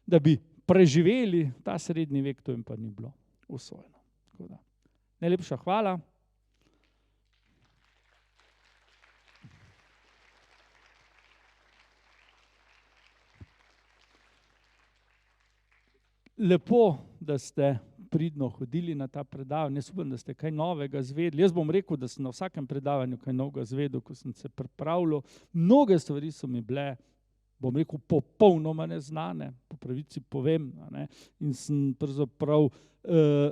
da bi preživeli ta srednji vek, to jim pa ni bilo usvojeno. Tako da, najlepša hvala. Lepo, da ste pridno hodili na ta predavanje. Jaz upam, da ste kaj novega izvedeli. Jaz bom rekel, da sem na vsakem predavanju kaj novega izvedel, ko sem se pripravljal. Mnoge stvari so mi bile, bom rekel, popolnoma neznane, po pravici povem, a ne, in sem pravzaprav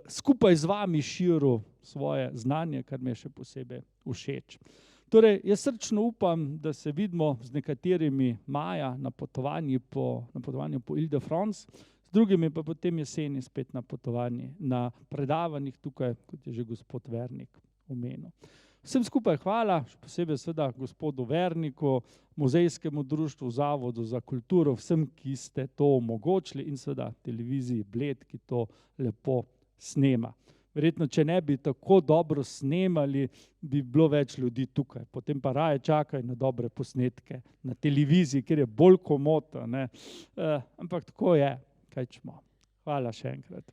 skupaj z vami širil svoje znanje, kar mi je še posebej všeč. Torej, jaz srčno upam, da se vidimo z nekaterimi maja na potovanju po Ile-de-France, z drugimi pa potem jeseni spet na potovanji, na predavanjih tukaj, kot je že gospod Vernik omenil. Vsem skupaj hvala, še posebej seveda gospodu Verniku, Muzejskemu društvu, Zavodu za kulturo, vsem, ki ste to omogočili in seveda televiziji Bled, ki to lepo snema. Verjetno, če ne bi tako dobro snemali, bi bilo več ljudi tukaj. Potem pa raje čakajo na dobre posnetke na televiziji, kjer je bolj komotno, ne. Ampak tako je, kaj čmo. Hvala še enkrat.